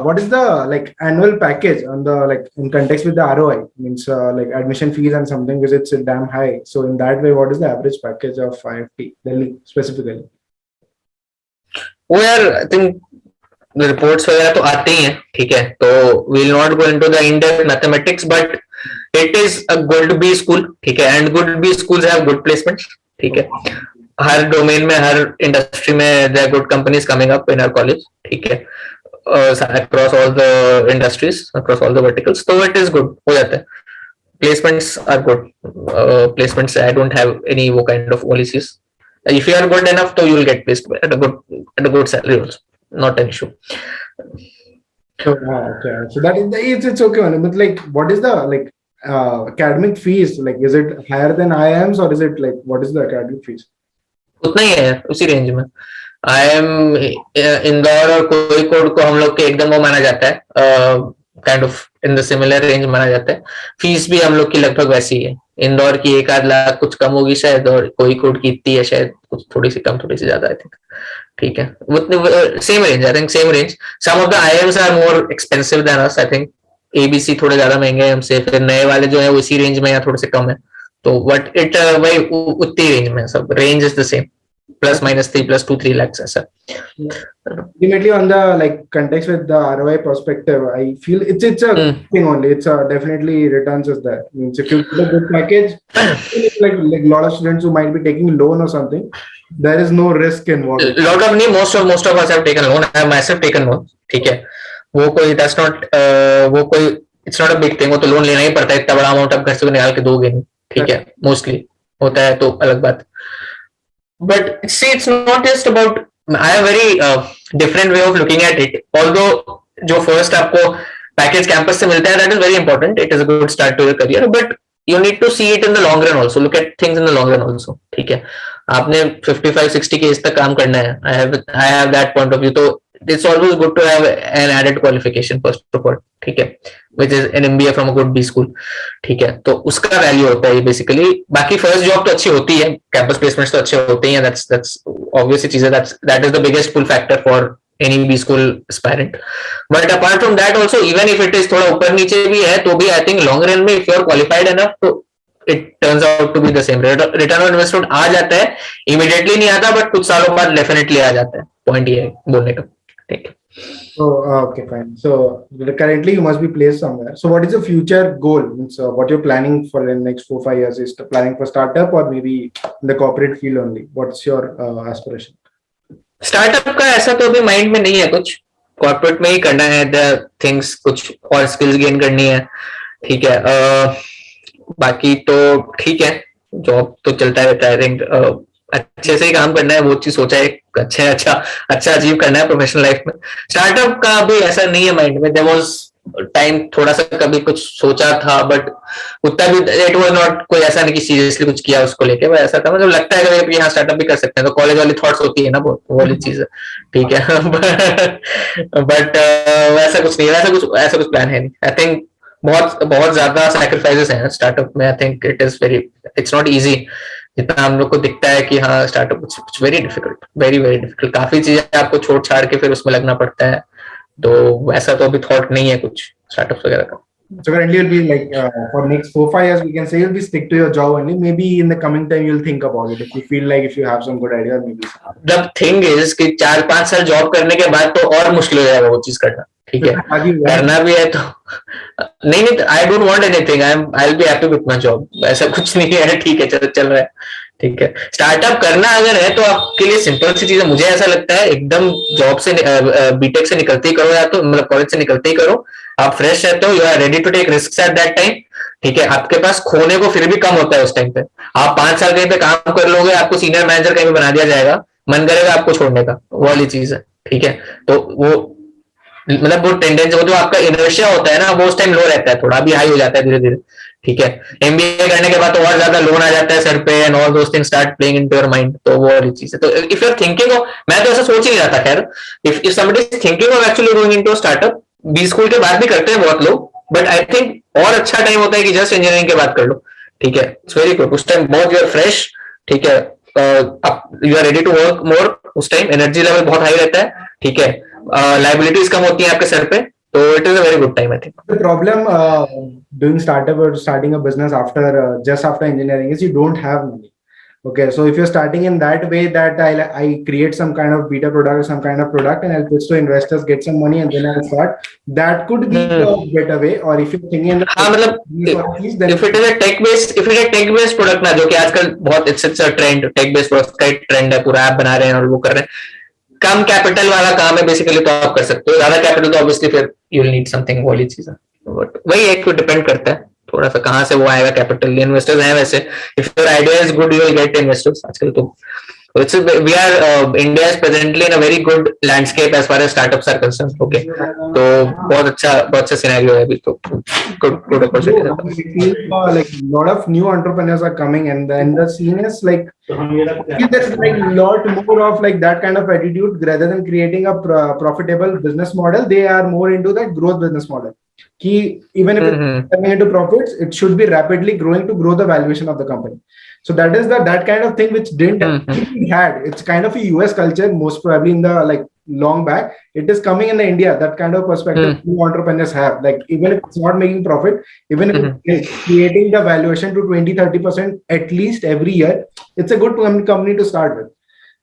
what is the like annual package on the like in context with the ROI? Means like admission fees and something because it's damn high. So in that way, what is the average package of IIFT Delhi specifically? वो यार I think reports वगैरह तो आते ही हैं, ठीक है. तो will not go into the in depth mathematics, but it is a good B school, ठीक है. And good B schools have good placements, ठीक है. हर डोमेन में, हर इंडस्ट्री में there good companies coming up in our college, ठीक है. Across all the industries, across all the verticals. तो इट इज गुड, हो जाता है. Placements are good. Placements I don't have any वो kind of policies. If you are good enough, तो you will get placed at a good salary also. Not an issue. So, okay. So that is it's okay only. But like, what is the like academic fees? Like, is it higher than IIMs or is it like what is the academic fees? उतना ही है, उसी range में. I am Indore और कोझिकोड को हम लोग के एकदम वो माना जाता है, kind of in the similar range माना जाता है. फीस भी हम लोग की लगभग वैसी है. इंदौर की 1 आध लाख कुछ कम होगी शायद, और कोझिकोड की इतनी है शायद, कुछ थोड़ी सी कम थोड़ी सी ज्यादा, आई थिंक. ठीक है, same range, I think same range. Some of the IIMs are more expensive than us, I think. ABC थोड़े ज्यादा महंगे हैं हमसे, फिर नए वाले जो है वो इसी रेंज में या थोड़े से कम है. तो बट इट वही उतनी रेंज में, सब range is the same, plus minus 3 plus 2 3 lakhs ऐसा. Ultimately, on the like context with the ROI perspective, I feel it's a thing only. It's a definitely returns is there. Means if you get a good package, like a lot of students who might be taking loan or something, there is no risk involved. Lot of नहीं, most of us have taken loan. I have myself taken loan. ठीक है, वो कोई that's not वो कोई it's not a big thing. वो तो loan लेना ही पड़ता है, इतना बड़ा अमाउंट आप घर से निकाल के दोगे नहीं. ठीक है, मोस्टली होता है तो अलग बात. But see, it's not just about. I have a very different way of looking at it. Although जो first आपको package campus से मिलता है, that is very important. It is a good start to your career. But you need to see it in the long run also. Look at things in the long run also. ठीक है, आपने 55-60 के इस तक काम करना है. I have that point of view. तो it's always good to have an added qualification first of all. ठीक है, which is an MBA from a good B school. ठीक है, तो उसका वैल्यू होता है बेसिकली. बाकी फर्स्ट जॉब तो अच्छी होती है, कैंपस प्लेसमेंट्स तो अच्छे होते हैं, that's obviously चीज है, that is the biggest pull factor for any B school aspirant. But apart from that also, even if it is थोड़ा ऊपर नीचे भी है तो भी I think long run में if you are qualified enough तो it turns out to be the same. Return on investment आ जाता है, immediately नहीं आता, but कुछ सालों बाद definitely आ जाता है. पॉइंट ये है बोलने का. ठीक है. So okay, fine. So currently you must be placed somewhere. So what is your future goal? Means what you're planning for the next 4-5 years? Is planning for startup or maybe in the corporate field only? What's your aspiration? Startup का ऐसा तो अभी mind में नहीं है कुछ. Corporate में ही करना है, द थिंग्स कुछ और स्किल्स गेन करनी है. ठीक है, बाकी तो ठीक है, जॉब तो चलता रहता है. आई थिंक अच्छे से ही काम करना है, वो चीज सोचा है, अच्छा अचीव करना है प्रोफेशनल लाइफ में. स्टार्टअप का अभी ऐसा नहीं है माइंड में. देयर वाज टाइम थोड़ा सा कभी कुछ सोचा था, बट उतना भी इट वाज नॉट कोई ऐसा नहीं कि सीरियसली कुछ किया उसको लेके. वो ऐसा था मतलब लगता है कि यहाँ स्टार्टअप भी कर सकते हैं, तो कॉलेज वाली थॉट्स होती है ना, वो वाली चीज है. ठीक है, बट वैसा कुछ नहीं, ऐसा कुछ प्लान है नहीं. आई थिंक बहुत ज्यादा सैक्रिफाइसेस हैं स्टार्टअप में. आई थिंक इट्स नॉट इजी जितना हम लोग को दिखता है कि हाँ स्टार्टअप कुछ वेरी डिफिकल्ट, वेरी डिफिकल्ट. काफी चीजें आपको छोड़ छाड़ के फिर उसमें लगना पड़ता है. तो वैसा तो अभी थॉट नहीं है कुछ स्टार्टअप वगैरह का. So currently you'll be like for next 4-5 years we can say you'll be stick to your job only. Maybe in the coming time you'll think about it if you feel like if you have some good idea maybe. The thing is कि 4-5 साल job करने के बाद तो और मुश्किल हो जाएगा वो चीज करना. ठीक है, करना भी है तो नहीं, I don't want anything. I will be happy with my job. ऐसा कुछ नहीं है. ठीक है, चल रहा है. ठीक है, स्टार्टअप करना अगर है तो आपके लिए सिंपल सी चीज है. मुझे ऐसा लगता है एकदम जॉब से बीटेक से निकलते ही करो, या तो मतलब कॉलेज से निकलते ही करो. आप फ्रेश रहते हो, you are ready to take risk at that time. ठीक है, आपके पास खोने को फिर भी कम होता है उस टाइम पे. आप 5 साल कहीं पे काम कर लोगे, आपको सीनियर मैनेजर कहीं पे बना दिया जाएगा, मन करेगा आपको छोड़ने का. वो वाली चीज है. ठीक है, तो वो मतलब वो टेंडेंसी, वो जो आपका इनर्शिया होता है ना, वो उस टाइम लो रहता है, थोड़ा भी हाई हो जाता है धीरे धीरे. ठीक है, एमबीए करने के बाद तो और ज्यादा लोन आ जाता है सर पे, and all those things start playing into your mind. तो वो वाली चीज है. तो if you are thinking of, मैं तो ऐसा सोच ही नहीं रहा था. खैर, if somebody is thinking of actually going into startup, B school के बाद भी करते हैं बहुत लोग, बट आई थिंक और अच्छा टाइम होता है कि जस्ट इंजीनियरिंग के बाद कर लो. ठीक है, इट्स वेरी गुड. उस टाइम बहुत यू आर फ्रेश. ठीक है, you are ready to work more. उस टाइम एनर्जी लेवल बहुत हाई रहता है. ठीक है, लाइबिलिटीज कम होती है आपके सर पे. So it is a very good time, I think. The problem doing startup or starting a business after just after engineering is you don't have money. Okay, so if you're starting in that way that I create some kind of beta product or some kind of product and I'll pitch to investors, get some money and then I'll start, that could be a better way. Or if you're thinking in the if it is a tech based product ना, जो कि आजकल बहुत it's a trend, tech based product का trend है, पूरा app बना रहे हैं और वो कर रहे हैं. कम कैपिटल वाला काम है बेसिकली, तो आप कर सकते हो. ज्यादा कैपिटल तो ऑब्वियसली फिर यू विल नीड समथिंग, वाली चीज है. बट वही एक डिपेंड करता है थोड़ा सा कहाँ से वो आएगा कैपिटल. इन्वेस्टर्स हैं वैसे. If your idea is good you will get investors. आजकल तो It's we are India is presently in a very good landscape as far as startups are concerned. Okay, तो बहुत अच्छा सिनेरियो है अभी तो. Good opportunity. It feels like a lot of new entrepreneurs are coming, and the scene is like there's like a lot more of like that kind of attitude rather than creating a profitable business model. They are more into that growth business model. Even if it's coming into profits, it should be rapidly growing to grow the valuation of the company. So that is that kind of thing which didn't we had. It's kind of a US culture, most probably in the like long back. It is coming in the India. That kind of perspective new entrepreneurs have. Like even if it's not making profit, even if it's creating the valuation to 20-30% at least every year, it's a good company to start with.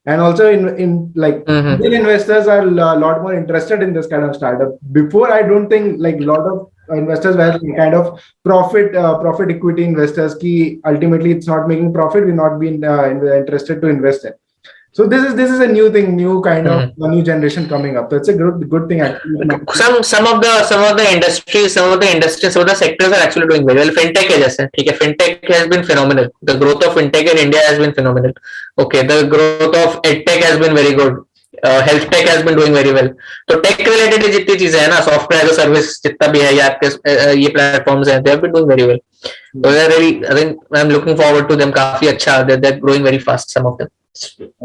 And also in like Indian investors are a lot more interested in this kind of startup. Before, I don't think like a lot of investors were kind of profit equity investors. Ki ultimately it's not making profit, we're not being interested to invest in. So this is a new thing, new kind of a new generation coming up. That's a good thing actually. Some of the industries, some of the sectors are actually doing very well. Fintech है जैसे, ठीक है, fintech has been phenomenal. The growth of fintech in India has been phenomenal. Okay, the growth of edtech has been very good. Health tech has been doing very well. तो tech related जितनी चीजें हैं ना, software as a service जितना भी है, या आपके ये platforms हैं, they have been doing very well. So they're really, I think I'm looking forward to them. काफी अच्छा, they're growing very fast. Some of them,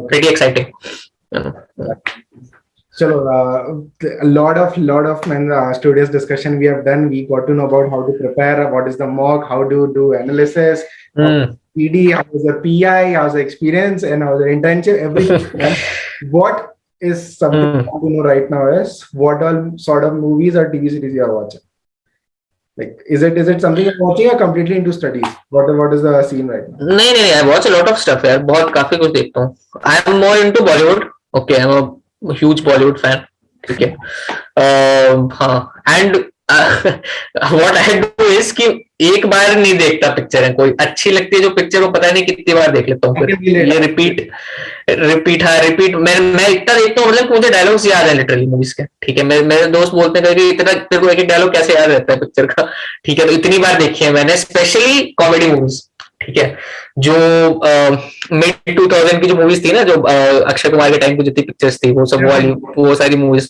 pretty exciting. So a lot of studios discussion we have done. We got to know about how to prepare, what is the mock, how to do analysis, PD, how is the PI, how's the experience, and how's the internship, everything. What is something I want to know right now is what all sort of movies or TV series you are watching? Like, is it something you're watching or completely into studies? What is the scene right now? नहीं, I watch a lot of stuff यार, बहुत काफी कुछ देखता हूँ. I am more into Bollywood. Okay, I'm a huge Bollywood fan. ठीक है. हाँ, and what I do is कि एक बार नहीं देखता पिक्चर है, कोई अच्छी लगती है जो पिक्चर वो पता नहीं कितनी बार देख लेता हूँ. फिर ये रिपीट मैं इतना देखता हूँ, मतलब मुझे डायलॉग्स याद है लिटरली मूवीज के. ठीक है, मेरे दोस्त बोलते हैं कि इतना तेरे को एक डायलॉग कैसे याद रहता है पिक्चर का. ठीक है, तो इतनी बार देखी है मैंने, स्पेशली कॉमेडी मूवीज. ठीक है, जो मिड 2000 की जो मूवीज थी ना, जो अक्षय कुमार के टाइम की जितनी पिक्चर्स थी, वो सारी मूवीज,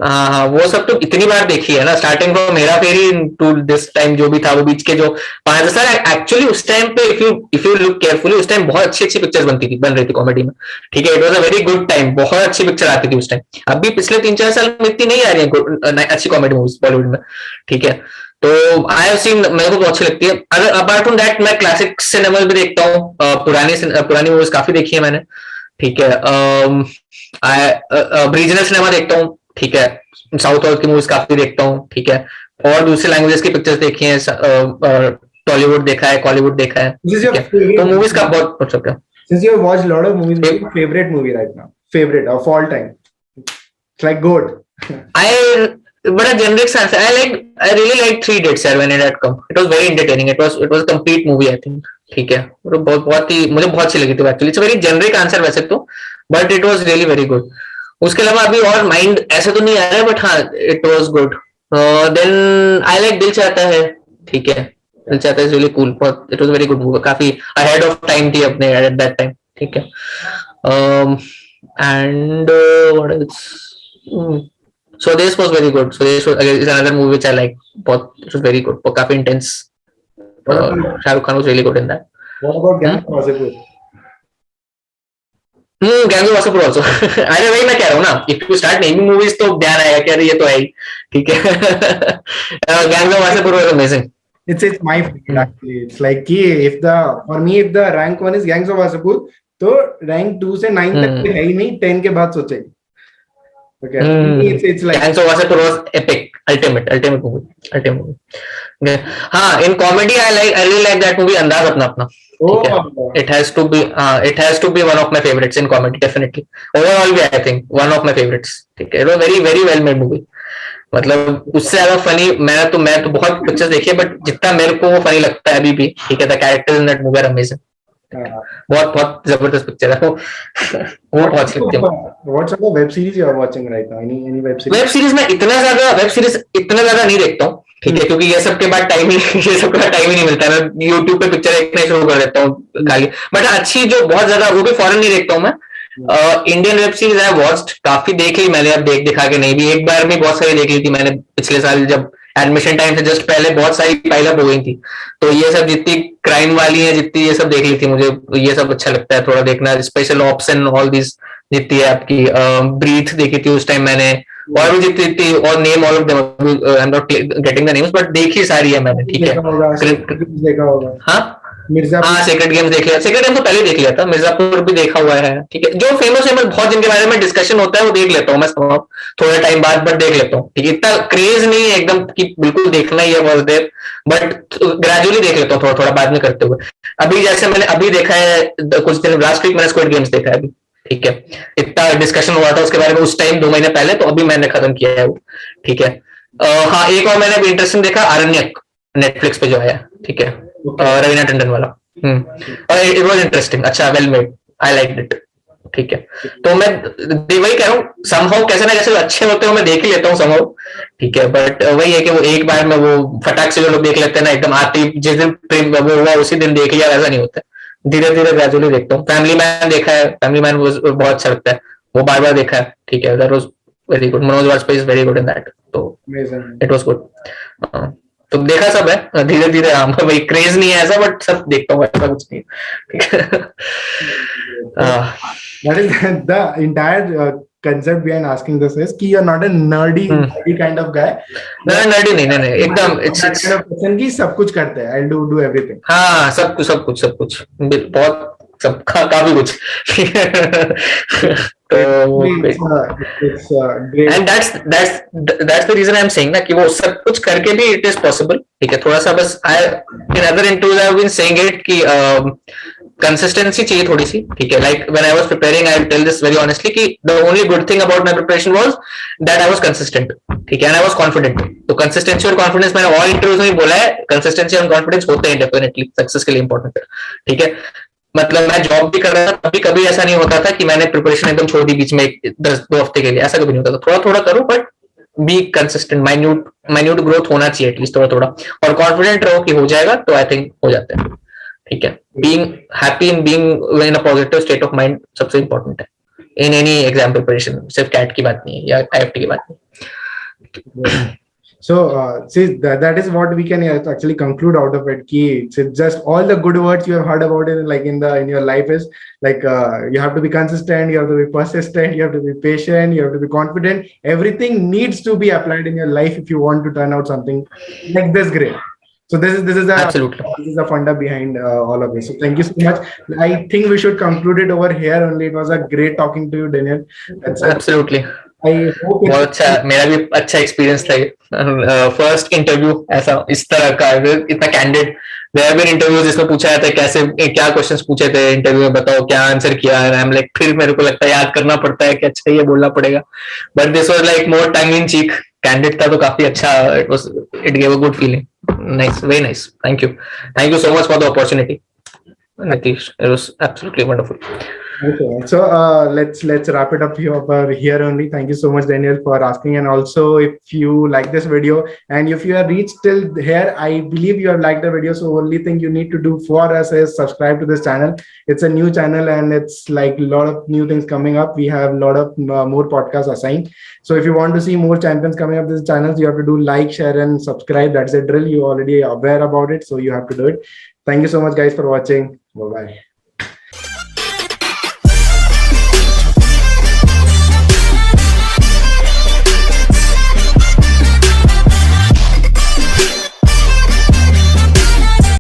हाँ, वो सब तो इतनी बार देखी है ना, स्टार्टिंग फ्रॉम मेरा फेरी टू दिस टाइम जो भी था, वो बीच के जो 5 साल एक्चुअली उस टाइम पे इफ यू लुक केयरफुली, उस टाइम बहुत अच्छी पिक्चर्स बन रही थी कॉमेडी में. ठीक है, it was a very good time, बहुत अच्छी पिक्चर आती थी उस टाइम. अभी पिछले 3-4 साल में इतनी नहीं आ रही है अच्छी कॉमेडी मूवीज बॉलीवुड में. ठीक है, तो आई हैव सीन, मेरे को बहुत अच्छी लगती है. अगर अपार्ट फ्रॉम दैट मैं क्लासिक सिनेमा भी देखता हूँ, पुरानी मूवीज काफी देखी है मैंने. ठीक है, रीजनल सिनेमा देखता हूँ. ठीक है, साउथ की मूवीज काफी देखता हूँ. ठीक है, और दूसरी लैंग्वेजेस की पिक्चर्स देखी है, टॉलीवुड देखा है, कॉलीवुड देखा है. तो मूवीज का बहुत अच्छा है. Since you have watched a lot of movies, what's your favorite movie right now? Favorite of all time? It's like good. But a generic answer. I really like 3 Idiots when it had come. It was very entertaining. It was a complete movie, I think. ठीक है, बहुत ही मुझे बहुत अच्छी लगी थी actually. It's very generic answer वैसे तो, but it was really very good. उसके अलावा अभी और माइंड ऐसे तो नहीं आ रहा है, बट हाँ, it was good. Then I like Dil Chahta Hai. ठीक है, Dil Chahta Hai really cool. It was very good movie, काफी अहेड ऑफ टाइम थी अपने एट दैट टाइम. ठीक है, and what else, Swades was very good. Swades is another movie which I like. It was very good. काफी intense. Shah Rukh Khan was really good in that. What about Gangs of Wasseypur? Gangs of Wasseypur also. अरे वही मैं कह रहा हूँ ना, if you start naming movies तो ध्यान आएगा कि अरे ये तो है ही. ठीक है. Gangs of Wasseypur was amazing. It's my favorite actually. It's like for me if the rank 1 is Gangs of Wasseypur, तो rank 2 से 9 तक है ही नहीं, 10 के बाद सोचेंगे. Okay. It's like Gangs of Wasseypur was epic, ultimate movie. Okay. हाँ, in comedy I really like that movie अंदाज अपना अपना. It has to be one of my favorites in comedy, definitely. Overall भी I think one of my favorites. ठीक है, it was very very well made movie. मतलब उससे ज्यादा funny मैं तो बहुत पिक्चर्स देखी है, बट जितना मेरे को वो फनी लगता है अभी भी. ठीक है, the characters in that movie are amazing. बहुत बहुत जबरदस्त पिक्चर है वो। वो बहुत अच्छी लगती है। What sort of web series you are watching right now? Any web series? Web series इतना ज्यादा नहीं देखता हूँ, ठीक है, क्योंकि ये सब के बाद टाइम ही ये सब के बाद टाइम ही नहीं मिलता है। मैं यूट्यूब पे पिक्चर देखना ही शुरू कर देता हूँ खाली। बट अच्छी जो बहुत ज्यादा, वो भी फॉरेन नहीं देखता हूँ मैं, Indian web series I watched, काफी देख ली मैंने, अब देख दिखा के नहीं भी, एक बार में बहुत सारी देख ली थी मैंने पिछले साल, जब एडमिशन टाइम से जस्ट पहले बहुत सारी पाइल अप हो गई थी। तो ये सब जितनी क्राइम वाली है, जितनी ये सब देख ली थी, मुझे ये सब अच्छा लगता है थोड़ा देखना, special ops and all this जितनी है आपकी, ब्रीथ देखी थी उस टाइम मैंने, और भी जितनी थी, और name all of them, I am not getting the names, but देखी सारी है मैंने, ठीक है। देखा होगा हाँ मिर्जापुर। हाँ, सेक्रेट गेम्स देख लिया, सेक्रेट गेम तो पहले देख लिया था, मिर्जापुर भी देखा हुआ है, ठीक है। जो फेमस है, बहुत जिनके बारे में डिस्कशन होता है वो देख लेता हूँ मैं थोड़े टाइम बाद, बट देख लेता हूँ, ठीक है। इतना क्रेज नहीं है एकदम कि बिल्कुल देखना ही है बहुत देर, बट ग्रेजुअली देख लेता हूँ थोड़ा थोड़ा बाद में करते हुए। अभी जैसे मैंने अभी देखा है कुछ दिन, लास्ट वीक मैंने स्क्विड गेम्स देखा है अभी, ठीक है। इतना डिस्कशन हुआ था उसके बारे में उस टाइम 2 महीने पहले, तो अभी मैंने खत्म किया है वो, ठीक है। हाँ, एक और मैंने इंटरेस्टिंग देखा, आरण्यक, नेटफ्लिक्स पे जो आया, ठीक है, रवीना टंडन वाला। और इट वाज इंटरेस्टिंग, अच्छा, well made, I like it, ठीक है। तो मैं वही कह रहा हूँ, समहाउ कैसे ना कैसे अच्छे होते हो, मैं देख ही लेता हूँ समहाउ, ठीक है। बट वही है कि वो एक बार में वो फटाक से जो लोग देख लेते हैं ना, एकदम आती जिस दिन प्रेम वो हुआ उसी दिन देख लिया, वैसा नहीं होता, धीरे धीरे ग्रेजुअली देखता हूँ। फैमिली मैन देखा है, फैमिली मैन बहुत अच्छा लगता है, वो बार बार देखा है, ठीक है। That was very good, Manoj Vajpayee is very good in that, तो इट वाज गुड। तो देखा सब है धीरे धीरे, हाँ भाई, क्रेज नहीं है ऐसा, बट सब देखता हूँ, ऐसा कुछ नहीं, ठीक है। That is the entire concept behind asking this is कि you're not a nerdy kind of guy. Nerdy नहीं, एकदम इट्स kind of person की सब कुछ करते हैं, I'll do everything. हाँ, सब कुछ बहुत, सब काफी कुछ। तो it's great. And that's the reason I am saying ना, कि वो सब कुछ करके भी इट इज पॉसिबल, ठीक है। थोड़ा सा बस I in other interviews I have been saying it कि कंसिस्टेंसी चाहिए थोड़ी सी, ठीक है। Like when I was preparing, I will tell this very honestly कि the only good thing about my preparation was that I was consistent, ठीक है, and I was confident. तो कंसिस्टेंसी और कॉन्फिडेंस मैंने ऑल इंटरव्यूज में बोला है, consistency और कॉन्फिडेंस होते हैं डेफिनेटली सक्सेस के लिए इंपॉर्टेंट है, ठीक है। मतलब मैं जॉब भी कर रहा था, कभी कभी ऐसा नहीं होता था कि मैंने प्रिपरेशन एकदम छोड़ दी बीच में 10-2 हफ्ते के लिए, ऐसा कभी नहीं होता था। थोड़ा थोड़ा करो, but be consistent, minute growth होना चाहिए एटलीस्ट थोड़ा थोड़ा, और कॉन्फिडेंट रहो कि हो जाएगा, तो आई थिंक हो जाता है, ठीक है। Being happy in being in a positive state of mind सबसे इंपॉर्टेंट है इन एनी एग्जाम प्रिपरेशन, सिर्फ कैट की बात नहीं है या आईएफटी की बात नहीं। So, see, that is what we can actually conclude out of it. Ki, just all the good words you have heard about it, like in your life, is like you have to be consistent, you have to be persistent, you have to be patient, you have to be confident. Everything needs to be applied in your life if you want to turn out something like this great. So this is the funda behind all of this. So thank you so much. I think we should conclude it over here only. It was a great talking to you, Daniel. Absolutely. बहुत अच्छा, मेरा भी अच्छा experience था, first interview ऐसा इस तरह का, इतना candid. There have been interviews जिसमें पूछा जाता है कैसे क्या क्वेश्चंस पूछे थे इंटरव्यू में, बताओ क्या आंसर किया है, आई एम लाइक, फिर मेरे को लगता है याद करना पड़ता है कि अच्छा ये बोलना पड़ेगा, but this was like more tongue in cheek, candid था तो काफी अच्छा, it gave a good feeling, nice, very nice, thank you so much for the opportunity Nitish, it was absolutely wonderful. Okay, so let's wrap it up here only. Thank you so much, Daniel, for asking. And also, if you like this video and if you have reached till here, I believe you have liked the video. So only thing you need to do for us is subscribe to this channel. It's a new channel and it's like a lot of new things coming up. We have a lot of more podcasts assigned. So if you want to see more champions coming up this channel, you have to do like, share, and subscribe. That's a drill. You already aware about it, so you have to do it. Thank you so much, guys, for watching. Bye bye.